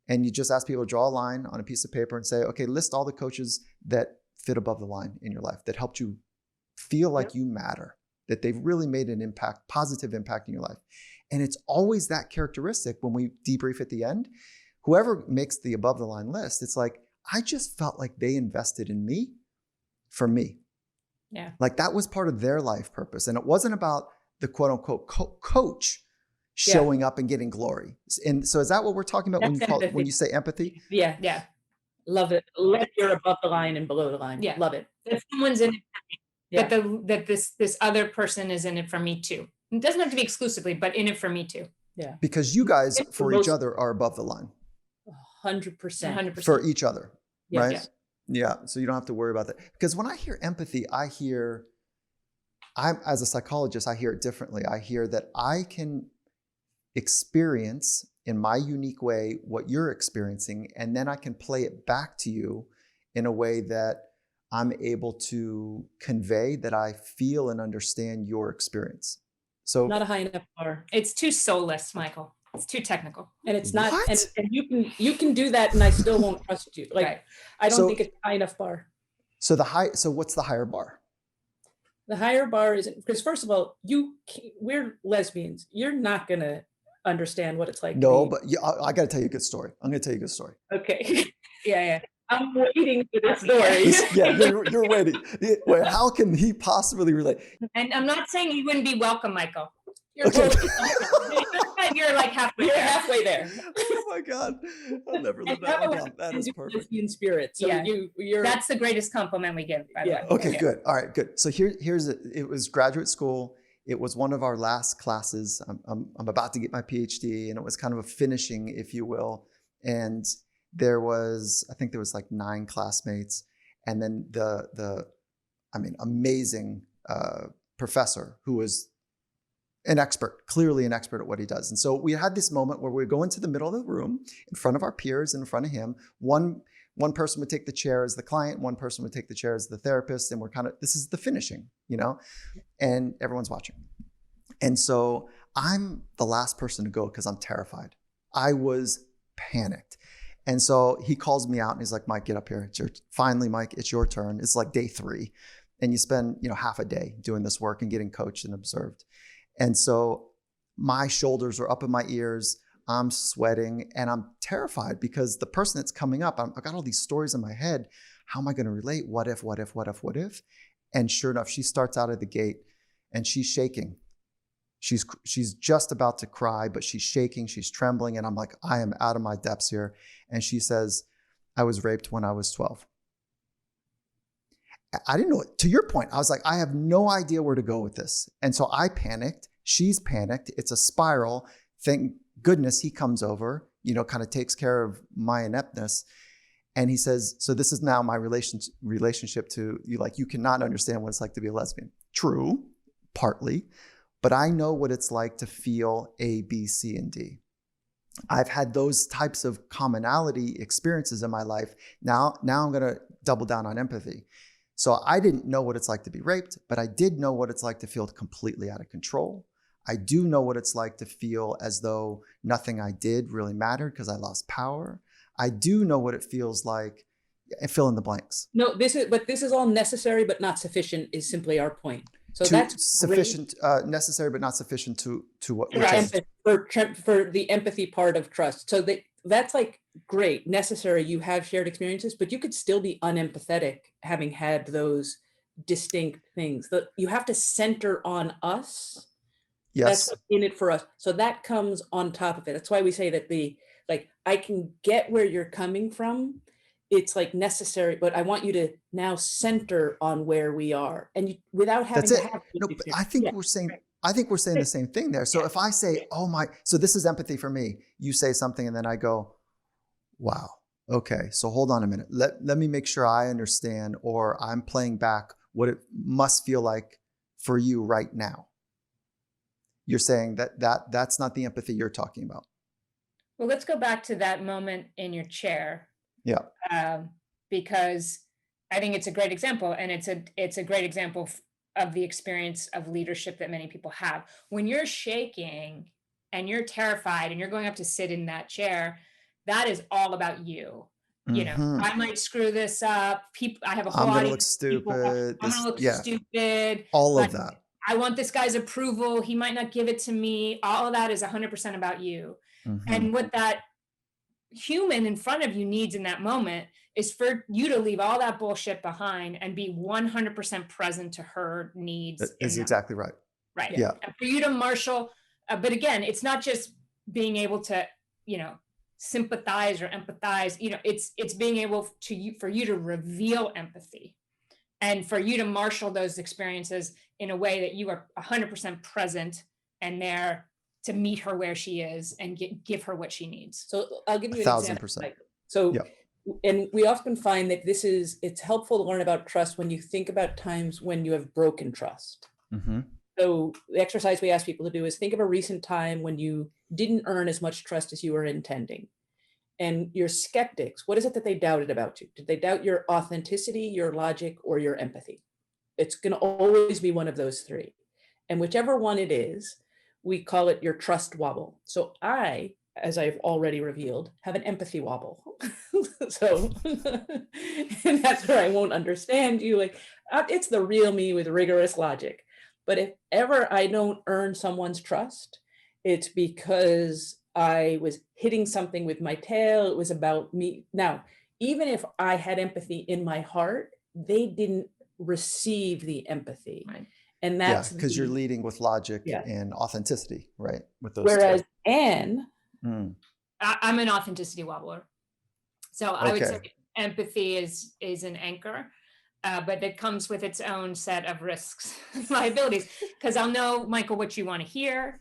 Speaker 1: And you just ask people to draw a line on a piece of paper and say, okay, list all the coaches that fit above the line in your life, that helped you feel like you matter, that they've really made an impact, positive impact in your life. And it's always that characteristic when we debrief at the end. Whoever makes the above the line list, it's like, I just felt like they invested in me for me.
Speaker 3: Yeah.
Speaker 1: Like that was part of their life purpose. And it wasn't about the quote unquote coach showing up and getting glory. And so is that what we're talking about when you say empathy?
Speaker 2: Yeah.
Speaker 3: Yeah.
Speaker 2: Love it. Let you're above the line and below the line.
Speaker 3: Yeah.
Speaker 2: Love it.
Speaker 3: That someone's in it for me.
Speaker 2: Yeah.
Speaker 3: That this other person is in it for me too. It doesn't have to be exclusively, but in it for me too.
Speaker 2: Yeah.
Speaker 1: Because you guys,
Speaker 2: It's
Speaker 1: for each other, are above the line.
Speaker 2: 100%.
Speaker 3: 100%.
Speaker 1: For each other,
Speaker 2: Yeah.
Speaker 1: right? Yeah. So you don't have to worry about that. Because when I hear empathy, as a psychologist, I hear it differently. I hear that I can experience in my unique way what you're experiencing, and then I can play it back to you in a way that I'm able to convey that I feel and understand your experience. So
Speaker 2: Not a high enough bar.
Speaker 3: It's too soulless, Michael. It's too technical.
Speaker 2: And it's not,
Speaker 1: What?
Speaker 2: and you can do that and I still won't trust you. Like,
Speaker 3: Right.
Speaker 2: I don't
Speaker 1: So-
Speaker 2: think it's a high enough bar.
Speaker 1: so what's the higher bar?
Speaker 2: The higher bar isn't, because first of all, we're lesbians. You're not going to understand what it's like.
Speaker 1: No,
Speaker 2: to
Speaker 1: but I got to tell you a good story. I'm going to tell you a good story.
Speaker 2: be, okay.
Speaker 3: Yeah.
Speaker 2: I'm waiting for this story.
Speaker 1: Yeah, you're waiting. Wait, how can he possibly relate?
Speaker 3: And I'm not saying you wouldn't be welcome, Michael.
Speaker 2: You're
Speaker 1: Okay.
Speaker 3: You're like halfway
Speaker 2: You're
Speaker 3: there.
Speaker 2: halfway there.
Speaker 1: Oh my God, I'll never live that one down. That is perfect.
Speaker 2: In spirit. So
Speaker 3: Yeah.
Speaker 2: you're
Speaker 3: That's the greatest compliment we give, by the way.
Speaker 1: Okay, good. All right, good. So here's it. It was graduate school. It was one of our last classes. I'm about to get my PhD, and it was kind of a finishing, if you will. And I think there was like 9 classmates, and then the amazing professor who was clearly an expert at what he does. And so we had this moment where we go into the middle of the room in front of our peers, in front of him. One person would take the chair as the client, one person would take the chair as the therapist, and this is the finishing, and everyone's watching. And so I'm the last person to go because I'm terrified. I was panicked. And so he calls me out and he's like, Mike, get up here. Finally, Mike, it's your turn. It's like day 3. And you spend, half a day doing this work and getting coached and observed. And so my shoulders are up in my ears. I'm sweating and I'm terrified because the person that's coming up, I've got all these stories in my head. How am I going to relate? What if? And sure enough, she starts out of the gate and she's shaking. She's just about to cry, but she's shaking, she's trembling. And I'm like, I am out of my depths here. And she says, I was raped when I was 12. I didn't know it. To your point, I was like, I have no idea where to go with this. And so I panicked. She's panicked. It's a spiral. Thank goodness he comes over, kind of takes care of my ineptness. And he says, so this is now my relationship to you. Like, you cannot understand what it's like to be a lesbian. True, partly. But I know what it's like to feel A, B, C, and D. I've had those types of commonality experiences in my life. Now I'm going to double down on empathy. So I didn't know what it's like to be raped, but I did know what it's like to feel completely out of control. I do know what it's like to feel as though nothing I did really mattered because I lost power. I do know what it feels like. Fill in the blanks.
Speaker 2: No, this is all necessary but not sufficient is simply our point. So that's
Speaker 1: sufficient, necessary but not sufficient to what we're
Speaker 2: saying. For the empathy part of trust. So that's like great, necessary. You have shared experiences, but you could still be unempathetic having had those distinct things. You have to center on us.
Speaker 1: Yes.
Speaker 2: That's what's in it for us. So that comes on top of it. That's why we say that I can get where you're coming from. It's like necessary, but I want you to now center on where we are, and without having to have.
Speaker 1: No, but I think we're saying the same thing there. So if I say, so this is empathy for me, you say something and then I go, wow, okay, so hold on a minute. Let me make sure I understand, or I'm playing back what it must feel like for you right now. You're saying that's not the empathy you're talking about.
Speaker 3: Well, let's go back to that moment in your chair.
Speaker 1: Yeah.
Speaker 3: Because I think it's a great example, and it's a great example of the experience of leadership that many people have. When you're shaking and you're terrified and you're going up to sit in that chair, that is all about you.
Speaker 1: Mm-hmm.
Speaker 3: I might screw this up. I have a whole
Speaker 1: I'm
Speaker 3: going
Speaker 1: to look stupid.
Speaker 3: I'm going to look stupid.
Speaker 1: All of that.
Speaker 3: I want this guy's approval. He might not give it to me. All of that is 100% about you. Mm-hmm. And what that human in front of you needs in that moment is for you to leave all that bullshit behind and be 100% present to her needs.
Speaker 1: That is exactly right.
Speaker 3: Right.
Speaker 1: Yeah.
Speaker 3: And for you to marshal, but again, it's not just being able to, sympathize or empathize. It's being able for you to reveal empathy, and for you to marshal those experiences in a way that you are 100% present and there to meet her where she is and give her what she needs.
Speaker 2: So I'll give you an example.
Speaker 1: 1,000%.
Speaker 2: So, and we often find that it's helpful to learn about trust when you think about times when you have broken trust. Mm-hmm. So the exercise we ask people to do is think of a recent time when you didn't earn as much trust as you were intending. And your skeptics, what is it that they doubted about you? Did they doubt your authenticity, your logic, or your empathy? It's going to always be one of those 3. And whichever one it is, we call it your trust wobble. So I, as I've already revealed, have an empathy wobble. So, and that's where I won't understand you. It's the real me with rigorous logic. But if ever I don't earn someone's trust, it's because I was hitting something with my tail. It was about me. Now, even if I had empathy in my heart, they didn't receive the empathy.
Speaker 3: Right.
Speaker 2: And
Speaker 1: Yeah,
Speaker 2: that's
Speaker 1: because you're leading with logic
Speaker 2: Yeah.
Speaker 1: and authenticity, right? With those
Speaker 2: whereas
Speaker 1: two.
Speaker 2: Anne,
Speaker 3: I'm an authenticity wobbler. So I would say
Speaker 1: Okay.
Speaker 3: empathy is an anchor, but it comes with its own set of risks, liabilities, because I'll know, Michael, what you want to hear.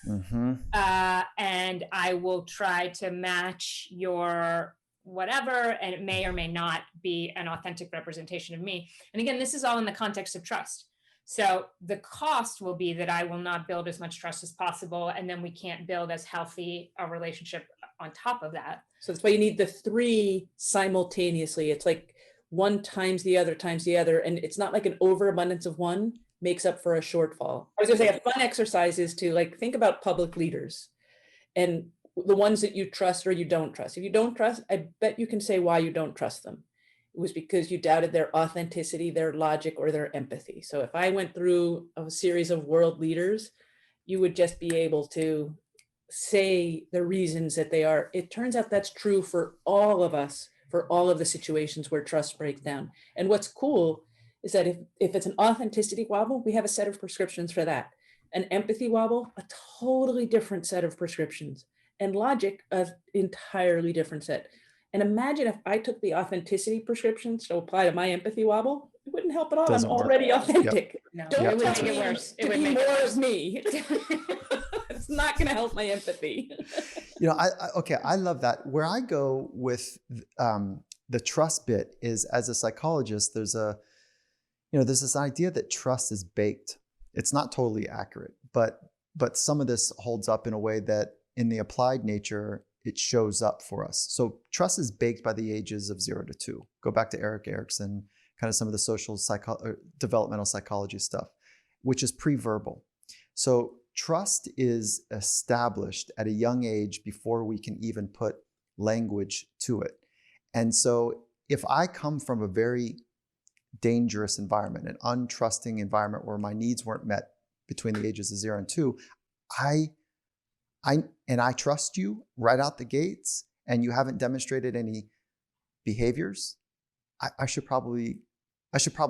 Speaker 3: And I will try to match your whatever, and it may or may not be an authentic representation of me. And again, this is all in the context of trust. So the cost will be that I will not build as much trust as possible, and then we can't build as healthy a relationship on top of that.
Speaker 2: so that's why you need the three simultaneously. It's like one times the other, and it's not like an overabundance of one makes up for a shortfall. I was gonna say a fun exercise is to like think about public leaders and the ones that you trust or you don't trust. If you don't trust, I bet you can say why you don't trust them. It was because you doubted their authenticity, their logic, or their empathy. So if I went through a series of world leaders, you would just be able to say the reasons that they are. It turns out that's true for all of us, for all of the situations where trust breaks down. And what's cool is that if it's an authenticity wobble, we have a set of prescriptions for that. An empathy wobble, a totally different set of prescriptions. And logic, an entirely different set. And imagine if I took the authenticity prescriptions to apply to my empathy wobble, it wouldn't help at all.
Speaker 1: Doesn't
Speaker 2: I'm
Speaker 1: work.
Speaker 2: already authentic.
Speaker 3: No,
Speaker 2: Don't
Speaker 3: it would
Speaker 2: tell
Speaker 3: make it
Speaker 2: me
Speaker 3: worse. It
Speaker 2: to
Speaker 3: would
Speaker 2: be
Speaker 3: make
Speaker 2: more
Speaker 3: it
Speaker 2: of
Speaker 3: worse.
Speaker 2: me. It's not going to help my empathy.
Speaker 1: You know, I love that. Where I go with the trust bit is, as a psychologist, there's this idea that trust is baked. It's not totally accurate, but some of this holds up in a way that in the applied nature, it shows up for us. So trust is baked by the ages of 0 to 2. Go back to Erik Erikson, kind of some of the social developmental psychology stuff, which is pre-verbal. So trust is established at a young age before we can even put language to it. And so if I come from a very dangerous environment, an untrusting environment where my needs weren't met between the ages of 0 and 2, I trust you right out the gates, and you haven't demonstrated any behaviors, I should probably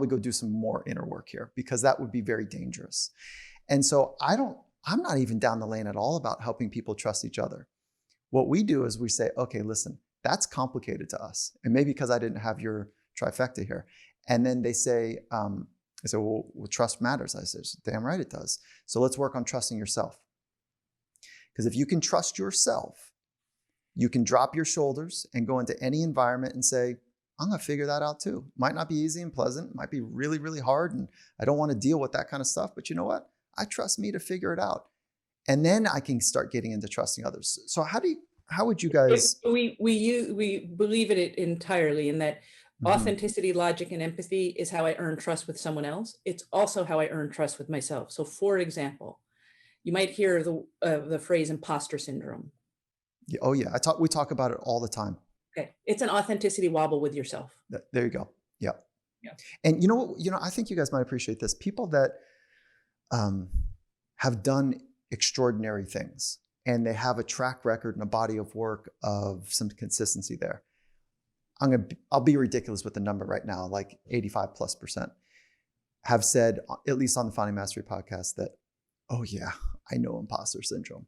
Speaker 1: go do some more inner work here, because that would be very dangerous. And so I'm not even down the lane at all about helping people trust each other. What we do is we say, okay, listen, that's complicated to us. And maybe because I didn't have your trifecta here. And then they say, well, trust matters. I said, damn right it does. So let's work on trusting yourself. Because if you can trust yourself, you can drop your shoulders and go into any environment and say, I'm going to figure that out too. Might not be easy and pleasant. Might be really, really hard. And I don't want to deal with that kind of stuff. But you know what? I trust me to figure it out. And then I can start getting into trusting others. So how would you guys?
Speaker 2: We believe in it entirely, in that authenticity, logic, and empathy is how I earn trust with someone else. It's also how I earn trust with myself. So for example, you might hear the phrase imposter syndrome.
Speaker 1: Oh yeah, we talk about it all the time.
Speaker 2: Okay, it's an authenticity wobble with yourself.
Speaker 1: There you go. Yeah.
Speaker 2: Yeah.
Speaker 1: And you know, I think you guys might appreciate this. People that have done extraordinary things, and they have a track record and a body of work of some consistency there. I'll be ridiculous with the number right now, like 85+% have said, at least on the Finding Mastery podcast, that, oh yeah, I know imposter syndrome.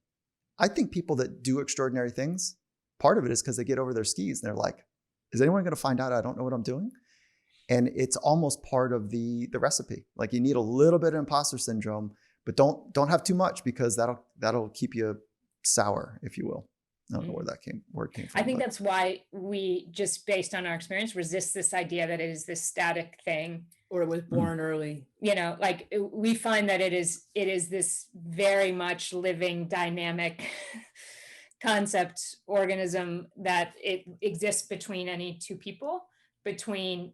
Speaker 1: I think people that do extraordinary things, part of it is because they get over their skis and they're like, is anyone going to find out I don't know what I'm doing? And it's almost part of the recipe. Like, you need a little bit of imposter syndrome, but don't have too much, because that'll keep you sour, if you will. I don't know where that word came from.
Speaker 3: I think that's why we, just based on our experience, resist this idea that it is this static thing,
Speaker 2: or it was born early.
Speaker 3: Like we find that it is this very much living, dynamic concept, organism, that it exists between any two people, between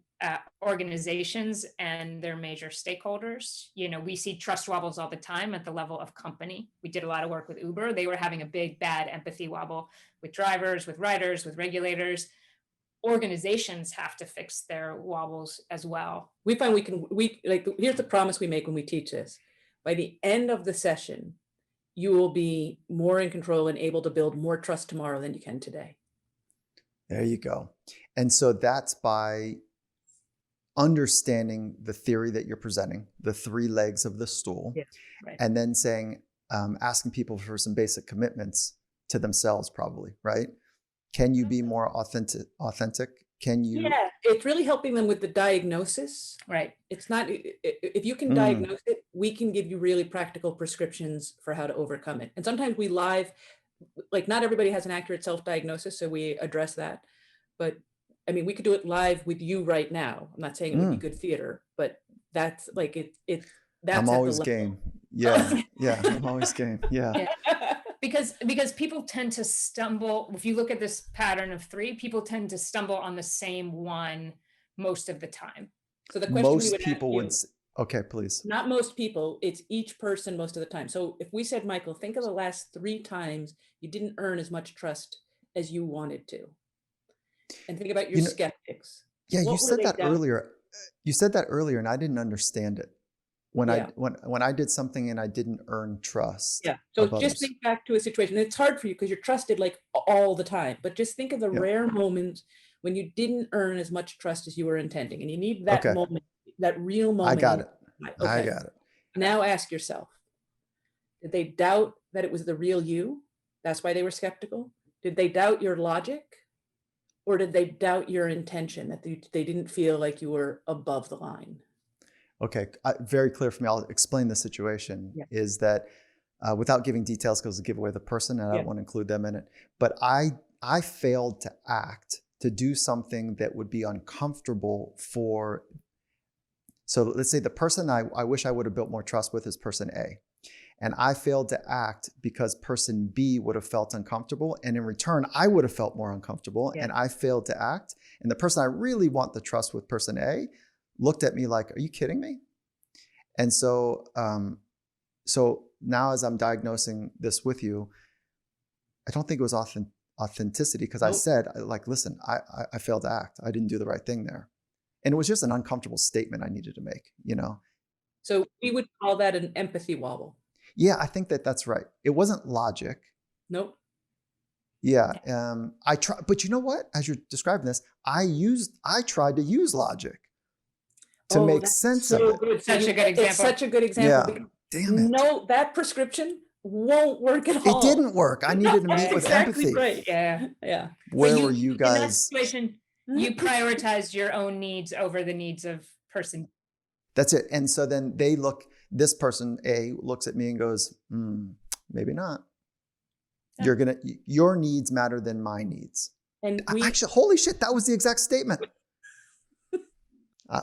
Speaker 3: organizations and their major stakeholders. We see trust wobbles all the time at the level of company. We did a lot of work with Uber. They were having a big, bad empathy wobble with drivers, with riders, with regulators. Organizations have to fix their wobbles as well.
Speaker 2: We find here's the promise we make when we teach this. By the end of the session, you will be more in control and able to build more trust tomorrow than you can today.
Speaker 1: There you go. And so that's by understanding the theory that you're presenting, the three legs of the stool,
Speaker 2: Yeah, right.
Speaker 1: and then saying, asking people for some basic commitments to themselves, probably, right? Can you be more authentic? Can you?
Speaker 2: Yeah, it's really helping them with the diagnosis.
Speaker 3: Right.
Speaker 2: It's not, if you can diagnose it, we can give you really practical prescriptions for how to overcome it. And sometimes we live, like not everybody has an accurate self-diagnosis, so we address that. But I mean, we could do it live with you right now. I'm not saying it would be good theater, but that's like that's
Speaker 1: I'm
Speaker 2: at
Speaker 1: always
Speaker 2: the level.
Speaker 1: game. Yeah, yeah, I'm always game. Yeah.
Speaker 3: Yeah. Because people tend to stumble. If you look at this pattern of 3, people tend to stumble on the same one most of the time.
Speaker 2: So the question we
Speaker 1: Most
Speaker 2: would
Speaker 1: people
Speaker 2: ask
Speaker 1: would.
Speaker 2: you,
Speaker 1: Okay, please.
Speaker 2: not most people, it's each person most of the time. So if we said, Michael, think of the last 3 times you didn't earn as much trust as you wanted to. And think about your skeptics.
Speaker 1: Yeah, you
Speaker 2: What were
Speaker 1: said
Speaker 2: they
Speaker 1: that
Speaker 2: doubting?
Speaker 1: earlier. You said that earlier, and I didn't understand it. When
Speaker 2: Yeah.
Speaker 1: when I did something and I didn't earn trust
Speaker 2: Yeah. So
Speaker 1: of
Speaker 2: just
Speaker 1: others.
Speaker 2: think back to a situation. It's hard for you because you're trusted like all the time. But just think of the
Speaker 1: Yeah.
Speaker 2: rare moments when you didn't earn as much trust as you were intending. And you need that
Speaker 1: Okay.
Speaker 2: moment, that real moment.
Speaker 1: I got it.
Speaker 2: Okay.
Speaker 1: I got it.
Speaker 2: Now ask yourself, did they doubt that it was the real you? That's why they were skeptical. Did they doubt your logic? Or did they doubt your intention, that they didn't feel like you were above the line?
Speaker 1: Okay, very clear for me. I'll explain the situation.
Speaker 2: Yeah.
Speaker 1: Is that without giving details because it'll give away the person, and I don't want to include them in it. But I failed to act, to do something that would be uncomfortable for. So let's say the person I wish I would have built more trust with is person A. And I failed to act because person B would have felt uncomfortable. And in return, I would have felt more uncomfortable.
Speaker 2: Yeah.
Speaker 1: And I failed to act. And the person I really want the trust with, person A, looked at me like, are you kidding me? And so, so now as I'm diagnosing this with you, I don't think it was authenticity because I said, like, listen, I failed to act. I didn't do the right thing there. And it was just an uncomfortable statement I needed to make, you know?
Speaker 2: So we would call that an empathy wobble.
Speaker 1: Yeah, I think that that's right. It wasn't logic.
Speaker 2: Nope.
Speaker 1: Yeah. I try, but you know what? As you're describing this, I tried to use logic to make sense of it.
Speaker 2: Good.
Speaker 3: Such a good example.
Speaker 2: It's such a good example.
Speaker 1: Yeah. Damn it.
Speaker 2: No, that prescription won't work at all.
Speaker 1: It didn't work. I needed to meet with
Speaker 2: exactly
Speaker 1: empathy.
Speaker 2: Right.
Speaker 3: Yeah.
Speaker 2: Yeah.
Speaker 1: Where
Speaker 3: But
Speaker 1: were you
Speaker 3: in that
Speaker 1: guys?
Speaker 3: situation, you prioritized your own needs over the needs of person.
Speaker 1: That's it. And so then this person A looks at me and goes, maybe not.
Speaker 2: Yeah.
Speaker 1: Your needs matter than my needs.
Speaker 2: And
Speaker 1: Actually, holy shit, that was the exact statement.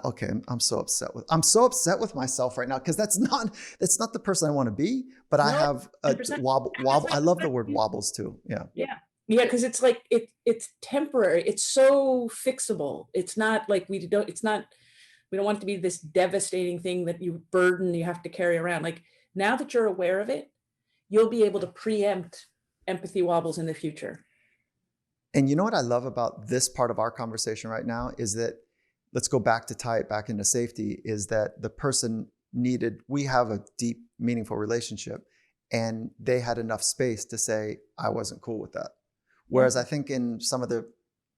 Speaker 1: Okay, I'm so upset with myself right now because that's not the person I want to be. But I have a
Speaker 2: 100%.
Speaker 1: wobble. I love the word wobbles too. Yeah.
Speaker 2: Yeah. Yeah, because it's like it's temporary. It's so fixable. It's not like we don't want it to be this devastating thing that you have to carry around. Like now that you're aware of it, you'll be able to preempt empathy wobbles in the future.
Speaker 1: And you know what I love about this part of our conversation right now is that, let's go back to tie it back into safety, is that the person we have a deep, meaningful relationship, and they had enough space to say, I wasn't cool with that. Whereas I think in some of the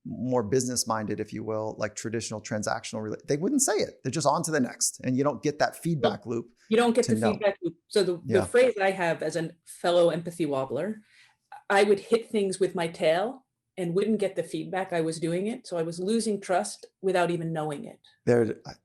Speaker 1: more business-minded, if you will, like traditional transactional, they wouldn't say it. They're just on to the next. And you don't get that feedback loop.
Speaker 2: You don't get the feedback loop. So the phrase I have as a fellow empathy wobbler, I would hit things with my tail and wouldn't get the feedback I was doing it. So I was losing trust without even knowing it.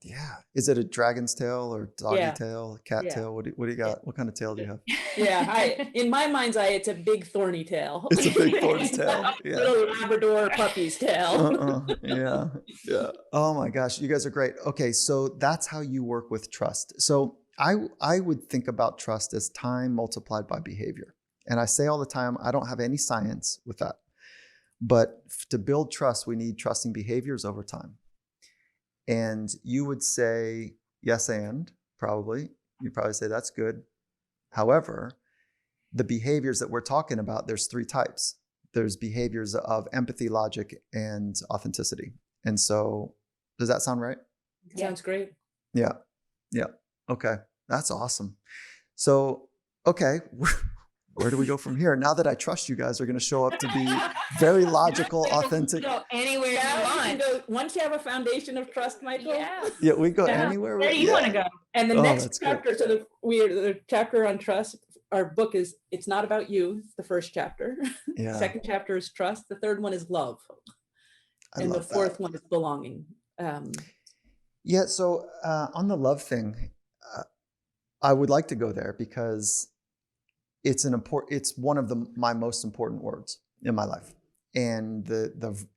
Speaker 1: Yeah. Is it a dragon's tail or doggy tail, cat tail? What do you got?
Speaker 2: Yeah.
Speaker 1: What kind of tail do you have?
Speaker 2: Yeah. In my mind's eye, it's a big thorny tail.
Speaker 1: It's a big thorny tail. Yeah.
Speaker 2: Little Labrador puppy's tail.
Speaker 1: Yeah. Yeah. Oh my gosh. You guys are great. Okay. So that's how you work with trust. So I would think about trust as time multiplied by behavior. And I say all the time, I don't have any science with that. But to build trust, we need trusting behaviors over time. And you would say, yes, and probably. You'd probably say, that's good. However, the behaviors that we're talking about, there's 3 types. There's behaviors of empathy, logic, and authenticity. And so, does that sound right?
Speaker 2: Sounds great.
Speaker 1: Yeah. Yeah. Okay. That's awesome. So, okay. where do we go from here? Now that I trust you guys are going to show up to be very logical, authentic.
Speaker 3: Go anywhere you want.
Speaker 2: Once you have a foundation of trust, Michael.
Speaker 1: Yeah, we go anywhere.
Speaker 3: Where do you want to go?
Speaker 2: And the next
Speaker 1: that's
Speaker 2: chapter, so the chapter on trust, our book is, it's not about you. It's the first chapter.
Speaker 1: Yeah.
Speaker 2: Second chapter is trust. The third one is love. And the fourth one is belonging.
Speaker 1: Yeah. So on the love thing, I would like to go there because it's one of my most important words in my life. And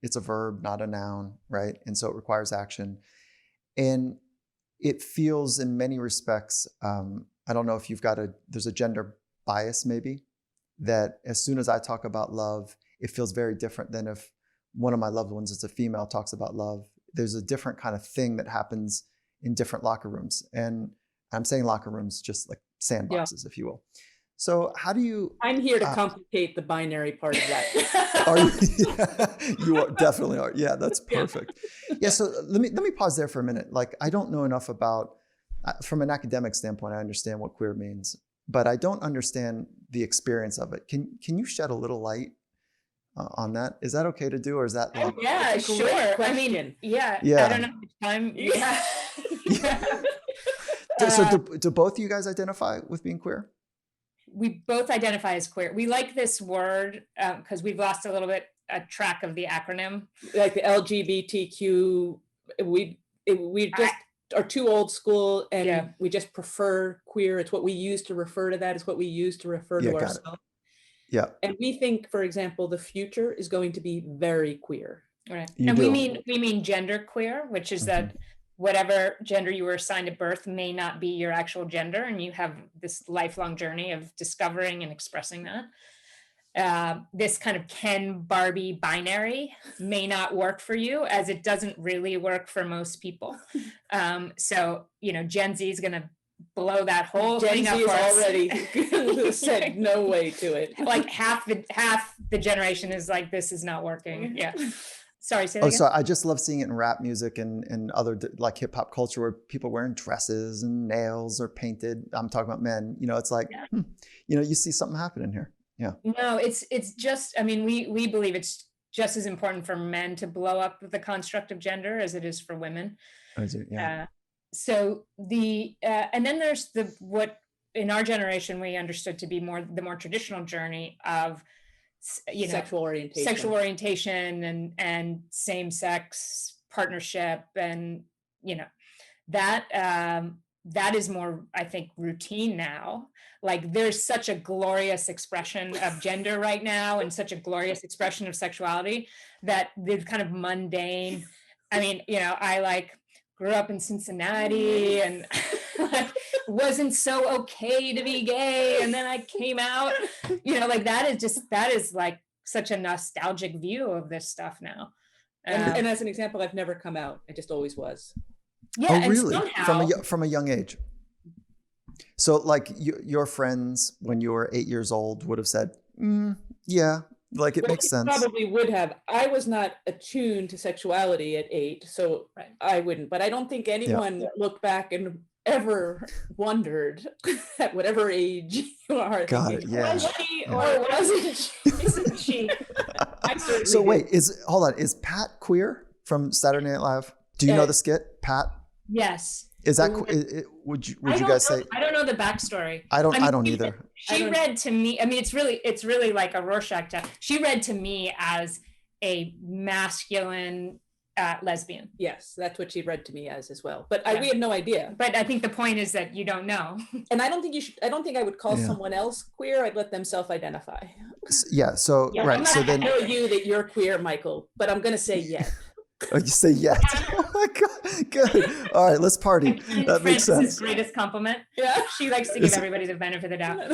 Speaker 1: it's a verb, not a noun, right? And so it requires action. And it feels in many respects, I don't know if there's a gender bias maybe, that as soon as I talk about love, it feels very different than if one of my loved ones is a female talks about love. There's a different kind of thing that happens in different locker rooms. And I'm saying locker rooms, just like sandboxes, if you will. So how do you...
Speaker 2: I'm here to complicate the binary part of that.
Speaker 1: Are you? You definitely are. Yeah, that's perfect. Yeah, so let me pause there for a minute. Like, I don't know enough about, from an academic standpoint, I understand what queer means, but I don't understand the experience of it. Can you shed a little light on that? Is that okay to do, or is that like...
Speaker 3: Yeah, sure. I mean, yeah. I don't know which time. Yeah.
Speaker 1: So do both of you guys identify with being queer?
Speaker 3: We both identify as queer. We like this word because we've lost a little bit track of the acronym.
Speaker 2: Like the LGBTQ, we just are too old school, and we just prefer queer. It's what we use to refer to that. It's what we use to refer to ourselves.
Speaker 1: Yeah.
Speaker 2: And we think, for example, the future is going to be very queer.
Speaker 3: Right. And we mean gender queer, which is that whatever gender you were assigned at birth may not be your actual gender, and you have this lifelong journey of discovering and expressing that. This kind of Ken Barbie binary may not work for you, as it doesn't really work for most people. So, Gen Z is going to blow that whole thing up.
Speaker 2: Gen Z is already said no way to it.
Speaker 3: Like half the generation is like, this is not working. Yeah. Sorry, say that again?
Speaker 1: So I just love seeing it in rap music and other like hip hop culture where people wearing dresses and nails are painted. I'm talking about men. It's like, you see something happening here. Yeah.
Speaker 3: No, it's just, I mean, we believe it's just as important for men to blow up the construct of gender as it is for women. So and then there's what in our generation we understood to be the more traditional journey of sexual orientation and same-sex partnership, and that is more, I think, routine now. Like, there's such a glorious expression of gender right now, and such a glorious expression of sexuality, that the kind of mundane, I mean, I grew up in Cincinnati and wasn't so okay to be gay, and then I came out, that is like such a nostalgic view of this stuff now.
Speaker 2: And as an example, I've never come out. I just always was.
Speaker 3: Yeah.
Speaker 1: Oh, really?
Speaker 3: Somehow,
Speaker 1: From a young age. So like your friends when you were 8 years old would have said, yeah, like it makes sense.
Speaker 2: Probably would have. I was not attuned to sexuality at 8, so I wouldn't. But I don't think anyone looked back and ever wondered at whatever age you are.
Speaker 1: Got it. Yeah.
Speaker 3: Was she or wasn't she? Isn't she?
Speaker 1: So wait, hold on. Is Pat queer from Saturday Night Live? Do you know the skit, Pat?
Speaker 3: Yes.
Speaker 1: Is that would you guys say?
Speaker 3: I don't know the backstory.
Speaker 1: I don't either.
Speaker 3: She read to me. I mean, it's really like a Rorschach test. She read to me as a masculine lesbian.
Speaker 2: Yes, that's what she read to me as well. But we had no idea.
Speaker 3: But I think the point is that you don't know.
Speaker 2: And I don't think you should. I don't think I would call someone else queer. I'd let them self-identify.
Speaker 1: Yeah. So right. So then
Speaker 2: tell you that you're queer, Michael. But I'm going to say yes.
Speaker 1: Oh, you say yes. Oh my God. Good. All right, let's party. That makes sense.
Speaker 3: Greatest compliment. Yeah. She likes to give everybody the benefit of the doubt.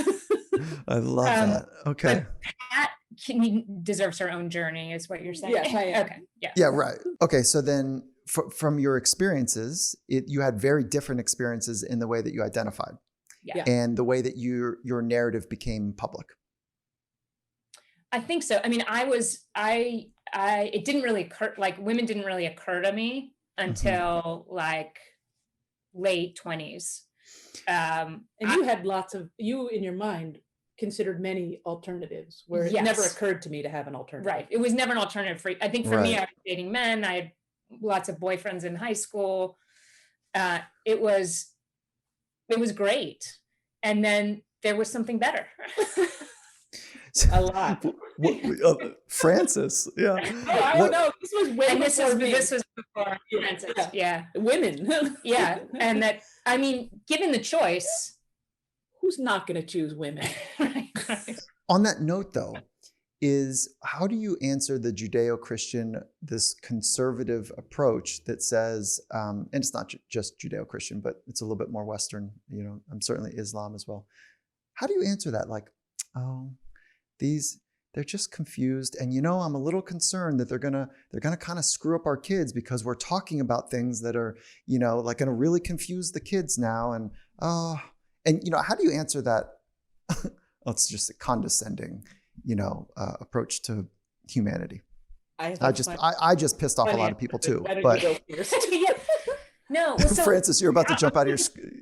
Speaker 1: I love that. Okay.
Speaker 3: Pat deserves her own journey, is what you're saying.
Speaker 2: Yes, I am.
Speaker 3: Okay. Yeah.
Speaker 1: Yeah, right. Okay, so then from your experiences, you had very different experiences in the way that you identified.
Speaker 3: Yeah.
Speaker 1: And the way that your narrative became public.
Speaker 3: I think so. I mean, it didn't really occur, like women didn't really occur to me until like late 20s.
Speaker 2: And you had you in your mind considered many alternatives where it
Speaker 3: Yes.
Speaker 2: never occurred to me to have an alternative.
Speaker 3: Right. It was never an alternative for, I think for me,
Speaker 1: Right.
Speaker 3: I was dating men. I had lots of boyfriends in high school. It was great. And then there was something better.
Speaker 2: A lot.
Speaker 1: Francis, yeah.
Speaker 2: I don't know. This was way
Speaker 3: And
Speaker 2: before me.
Speaker 3: this was before Francis. Yeah.
Speaker 2: Women.
Speaker 3: Yeah. And that, I mean, given the choice,
Speaker 2: who's not going to choose women?
Speaker 3: right.
Speaker 1: On that note, though, is how do you answer the Judeo-Christian, this conservative approach that says, and it's not just Judeo-Christian, but it's a little bit more Western, I'm certainly Islam as well. How do you answer that? Like, oh, they're just confused. And, I'm a little concerned that they're gonna kind of screw up our kids because we're talking about things that are, like gonna really confuse the kids now. And, how do you answer that? It's just a condescending, approach to humanity. I just pissed off a lot of people too. But
Speaker 3: no, well, so
Speaker 1: Francis, you're about to jump out of your.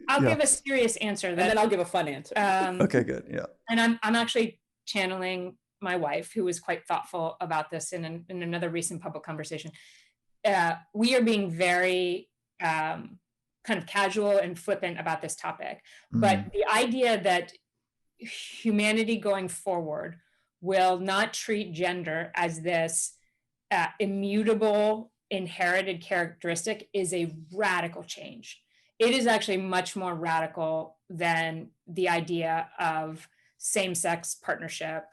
Speaker 3: I'll give a serious answer,
Speaker 2: and then I'll give a fun answer.
Speaker 1: Okay, good, yeah.
Speaker 3: And I'm actually channeling my wife, who was quite thoughtful about this in another recent public conversation. We are being very kind of casual and flippant about this topic, but the idea that humanity going forward will not treat gender as this immutable inherited characteristic is a radical change. It is actually much more radical than the idea of same-sex partnership,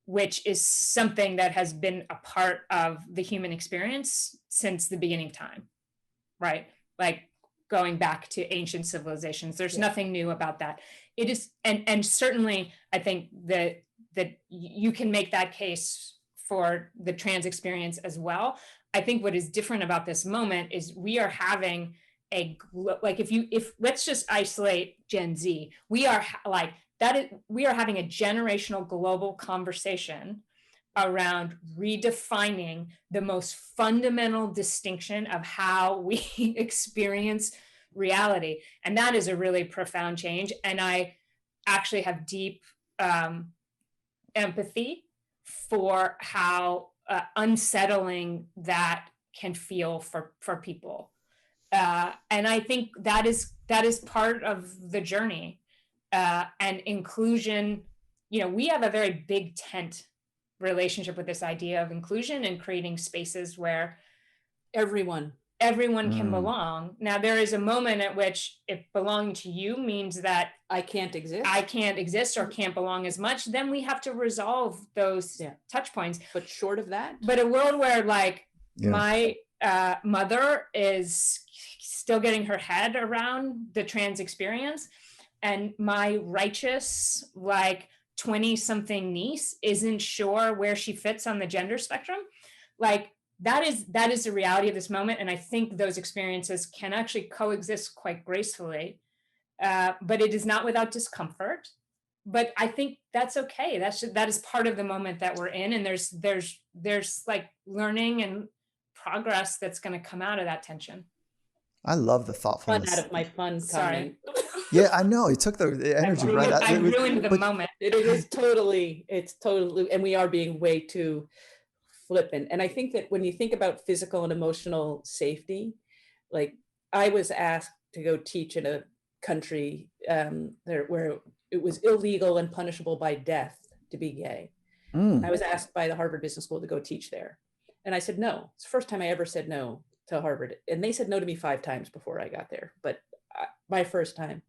Speaker 3: which is something that has been a part of the human experience since the beginning of time, right? Like going back to ancient civilizations. There's nothing new about that. It is, and certainly I think that you can make that case for the trans experience as well. I think what is different about this moment is we are having if let's just isolate Gen Z, we are having a generational global conversation around redefining the most fundamental distinction of how we experience reality. And that is a really profound change. And I actually have deep empathy for how unsettling that can feel for people. And I think that is part of the journey. And inclusion, we have a very big tent relationship with this idea of inclusion and creating spaces where
Speaker 2: everyone
Speaker 3: can belong. Now, there is a moment at which if belonging to you means that
Speaker 2: I can't exist or
Speaker 3: can't belong as much, then we have to resolve those touch points.
Speaker 2: But short of that,
Speaker 3: but a world where my mother is still getting her head around the trans experience, and my righteous 20-something niece isn't sure where she fits on the gender spectrum, that is the reality of this moment. And I think those experiences can actually coexist quite gracefully, but it is not without discomfort. But I think that's okay. That is part of the moment that we're in, and there's learning and progress that's going to come out of that tension.
Speaker 1: I love the thoughtfulness.
Speaker 2: Fun out of my fun comment.
Speaker 1: Yeah, I know. He took the energy right out.
Speaker 3: I ruined the moment.
Speaker 2: It's totally, and we are being way too flippant. And I think that when you think about physical and emotional safety, I was asked to go teach in a country where it was illegal and punishable by death to be gay. I was asked by the Harvard Business School to go teach there. And I said no. It's the first time I ever said no to Harvard. And they said no to me 5 times before I got there, but my first time.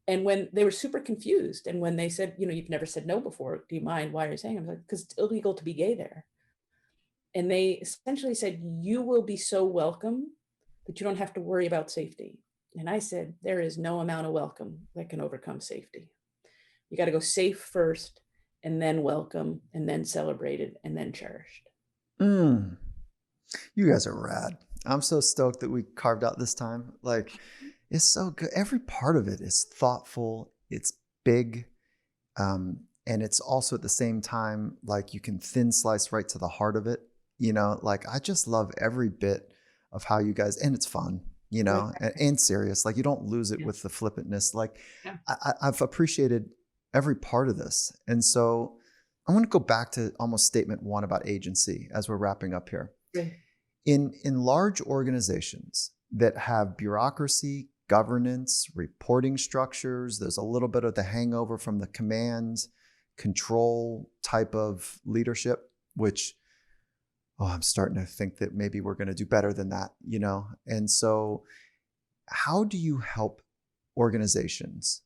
Speaker 2: And when they were super confused, and when they said, you've never said no before, do you mind? Why are you saying? I'm like, because it's illegal to be gay there. And they essentially said, you will be so welcome that you don't have to worry about safety. And I said, there is no amount of welcome that can overcome safety. You got to go safe first, and then welcome, and then celebrated, and then cherished.
Speaker 1: You guys are rad. I'm so stoked that we carved out this time. It's so good. Every part of it is thoughtful. It's big. And it's also at the same time, you can thin slice right to the heart of it. I just love every bit of how you guys, and it's fun, and serious. You don't lose it with the flippantness. I've appreciated every part of this. And so I want to go back to almost statement one about agency as we're wrapping up here.
Speaker 2: Right.
Speaker 1: In large organizations that have bureaucracy, governance, reporting structures, there's a little bit of the hangover from the command control type of leadership, which, I'm starting to think that maybe we're going to do better than that, And so how do you help organizations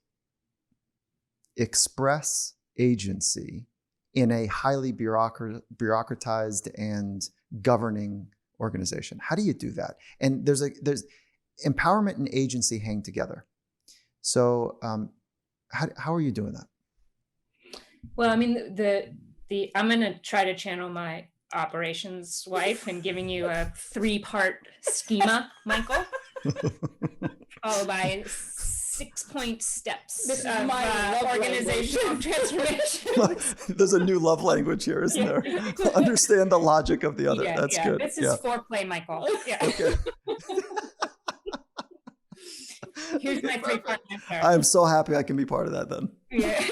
Speaker 1: express agency in a highly bureaucratized and governing organization? How do you do that? And there's empowerment and agency hang together. So how are you doing that?
Speaker 3: Well, I mean, I'm going to try to channel my operations wife and giving you a 3-part schema, Michael, followed by 6-point steps.
Speaker 2: This is my
Speaker 3: organizational transformation.
Speaker 1: There's a new love language here, isn't there? Understand the logic of the other. That's good.
Speaker 3: This is foreplay, Michael. Yeah.
Speaker 1: Okay.
Speaker 3: Here's my 3-part answer.
Speaker 1: I'm so happy I can be part of that then.
Speaker 3: Yeah.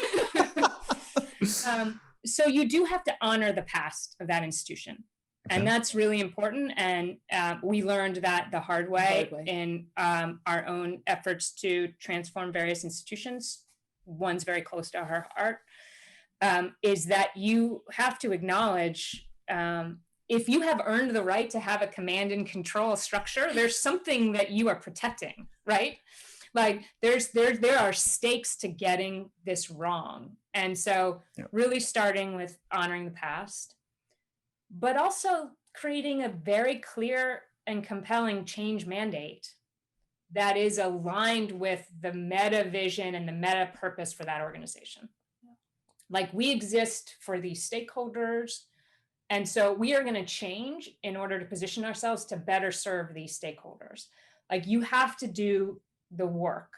Speaker 3: So you do have to honor the past of that institution. Okay. And that's really important. And we learned that the hard way in our own efforts to transform various institutions. One's very close to our heart, is that you have to acknowledge if you have earned the right to have a command and control structure, there's something that you are protecting, right? Like there are stakes to getting this wrong. And so really starting with honoring the past, but also creating a very clear and compelling change mandate that is aligned with the meta vision and the meta purpose for that organization. Like we exist for these stakeholders. And so we are going to change in order to position ourselves to better serve these stakeholders. Like you have to do the work.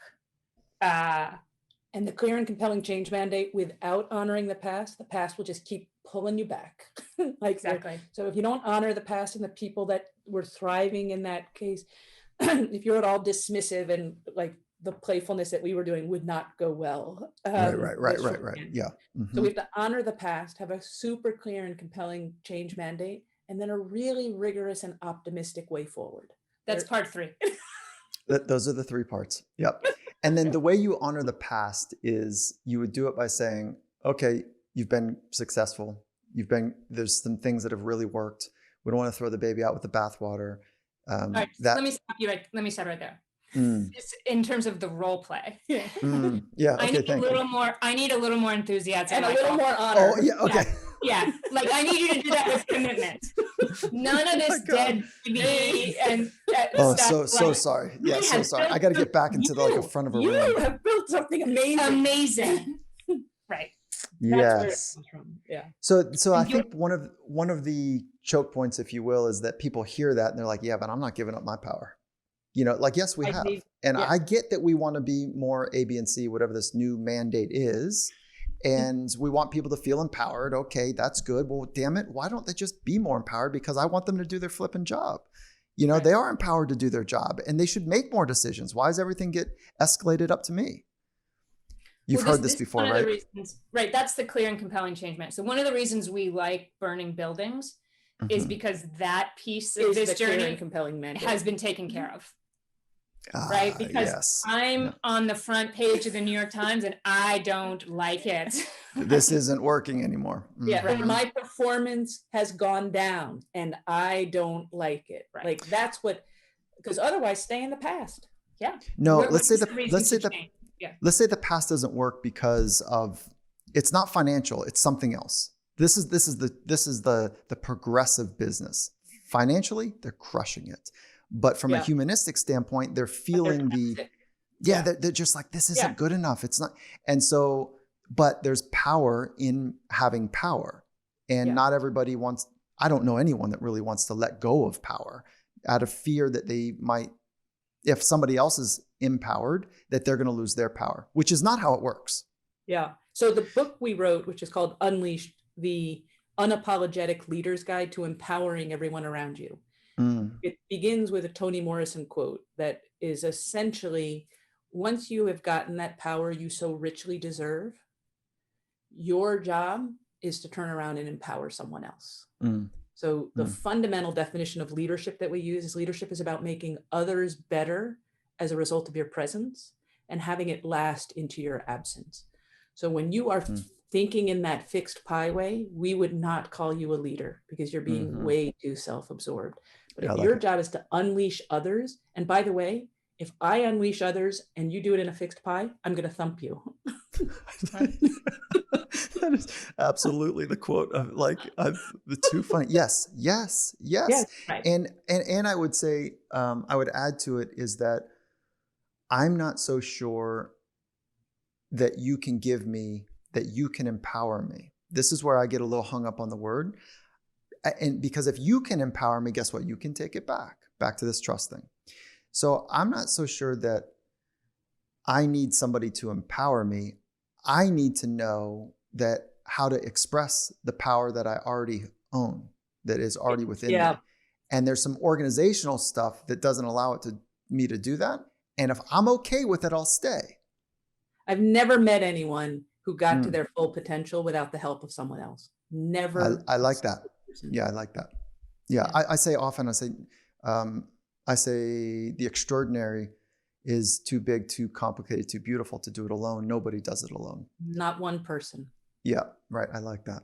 Speaker 2: And the clear and compelling change mandate without honoring the past will just keep pulling you back.
Speaker 3: Exactly.
Speaker 2: So if you don't honor the past and the people that were thriving in that case, if you're at all dismissive and like the playfulness that we were doing would not go well.
Speaker 1: Right. Yeah. Mm-hmm.
Speaker 2: So we have to honor the past, have a super clear and compelling change mandate, and then a really rigorous and optimistic way forward.
Speaker 3: That's part 3.
Speaker 1: Those are the 3 parts. Yep. And then the way you honor the past is you would do it by saying, okay, you've been successful. There's some things that have really worked. We don't want to throw the baby out with the bathwater.
Speaker 3: All right, let me stop you. Let me stop right there. Just in terms of the role play.
Speaker 1: Yeah. Okay. I
Speaker 3: need a little more enthusiasm
Speaker 2: and a little more honor.
Speaker 1: Oh, yeah. Okay.
Speaker 3: Yeah. Like I need you to do that with commitment. None of this dead baby and
Speaker 1: stuff. So sorry. Yeah. So sorry. I got to get back into the front of a room.
Speaker 2: You have built something
Speaker 3: amazing. Right.
Speaker 1: Yes.
Speaker 2: Yeah.
Speaker 1: So I think one of the choke points, if you will, is that people hear that and they're like, yeah, but I'm not giving up my power. Yes, we have. And I get that we want to be more A, B, and C, whatever this new mandate is. And we want people to feel empowered. Okay, that's good. Well, damn it, why don't they just be more empowered? Because I want them to do their flipping job. They are empowered to do their job and they should make more decisions. Why does everything get escalated up to me? You've heard this before, right?
Speaker 3: Right. That's the clear and compelling change mandate. So one of the reasons we like burning buildings is because that piece of this journey
Speaker 2: and compelling mandate
Speaker 3: has been taken care of. Right? Because I'm on the front page of the New York Times and I don't like it.
Speaker 1: This isn't working anymore.
Speaker 2: Yeah, right. My performance has gone down and I don't like it. Right. Like that's because otherwise stay in the past. Yeah.
Speaker 1: No, let's say the past doesn't work because of it's not financial, it's something else. This is the progressive business. Financially, they're crushing it. But from a humanistic standpoint, they're feeling they're just like, this isn't good enough. It's not. And so, but there's power in having power. And not everybody I don't know anyone that really wants to let go of power out of fear that they might, if somebody else is empowered, that they're going to lose their power, which is not how it works.
Speaker 2: Yeah. So the book we wrote, which is called Unleashed, the Unapologetic Leader's Guide to Empowering Everyone Around You. It begins with a Toni Morrison quote that is essentially, once you have gotten that power you so richly deserve, Your job is to turn around and empower someone else.
Speaker 1: Mm.
Speaker 2: So the fundamental definition of leadership that we use is leadership is about making others better as a result of your presence and having it last into your absence. So when you are thinking in that fixed pie way, we would not call you a leader because you're being way too self-absorbed. But if your job is to unleash others, and by the way, if I unleash others and you do it in a fixed pie, I'm going to thump you.
Speaker 1: That is absolutely the quote of like the too funny. Yes.
Speaker 2: Right.
Speaker 1: And I would say, I would add to it is that I'm not so sure that you can give me, that you can empower me. This is where I get a little hung up on the word. And because if you can empower me, guess what? You can take it back to this trust thing. So I'm not so sure that I need somebody to empower me. I need to know that how to express the power that I already own, that is already within me. And there's some organizational stuff that doesn't allow me to do that. And if I'm okay with it, I'll stay.
Speaker 2: I've never met anyone who got to their full potential without the help of someone else. Never.
Speaker 1: I like that. Yeah, I like that. Yeah, yeah. I say often, I say the extraordinary is too big, too complicated, too beautiful to do it alone. Nobody does it alone.
Speaker 2: Not one person.
Speaker 1: Yeah, right. I like that.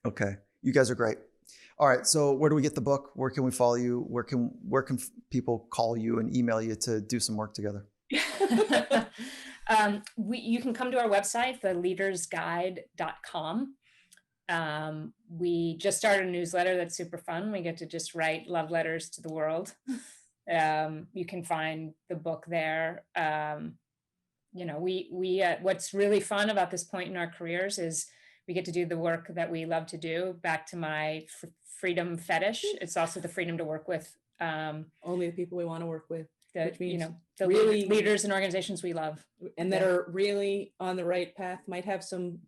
Speaker 1: Okay. You guys are great. All right. So where do we get the book? Where can we follow you? Where can people call you and email you to do some work together?
Speaker 3: You can come to our website, theleadersguide.com. We just started a newsletter that's super fun. We get to just write love letters to the world. You can find the book there. What's really fun about this point in our careers is we get to do the work that we love to do. Back to my freedom fetish. It's also the freedom to work with
Speaker 2: only the people we want to work with. Which means
Speaker 3: the really leaders and organizations we love
Speaker 2: and that are really on the right path, might have some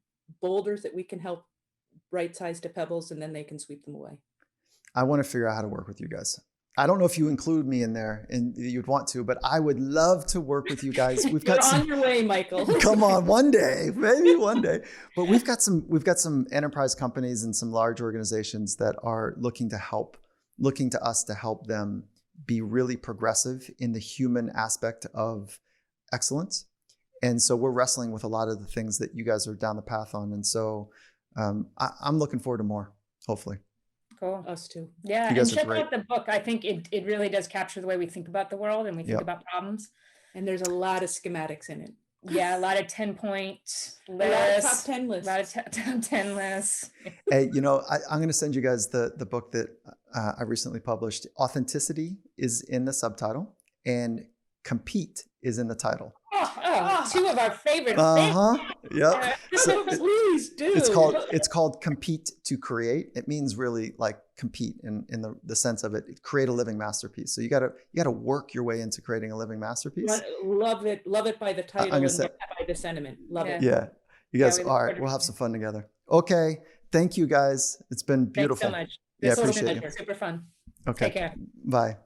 Speaker 2: boulders that we can help right size to pebbles, and then they can sweep them away.
Speaker 1: I want to figure out how to work with you guys. I don't know if you include me in there and you'd want to, but I would love to work with you guys. We've got
Speaker 2: You're on your way, Michael.
Speaker 1: Come on, one day, maybe one day. But we've got some enterprise companies and some large organizations that are looking to us to help them be really progressive in the human aspect of excellence. And so we're wrestling with a lot of the things that you guys are down the path on. And so I'm looking forward to more, hopefully.
Speaker 3: Cool.
Speaker 2: Us too.
Speaker 3: Yeah, and check out the book. I think it really does capture the way we think about the world and we think about problems.
Speaker 2: And there's a lot of schematics in it.
Speaker 3: Yeah, a lot of 10-point lists.
Speaker 2: A lot of top 10 lists.
Speaker 3: A lot of top 10 lists.
Speaker 1: Hey, I'm going to send you guys the book that I recently published. Authenticity is in the subtitle and Compete is in the title.
Speaker 3: Two of our favorite things.
Speaker 1: Yep.
Speaker 2: So please do.
Speaker 1: It's called Compete to Create. It means really like compete in the sense of it. Create a living masterpiece. So you gotta work your way into creating a living masterpiece.
Speaker 2: Love it by the title and by the sentiment. Love it.
Speaker 1: Yeah. You guys, all right, we'll have some fun together. Okay. Thank you guys. It's been beautiful.
Speaker 3: Thanks so much.
Speaker 1: Yeah, appreciate it.
Speaker 3: Super fun.
Speaker 1: Okay.
Speaker 3: Take care.
Speaker 1: Bye.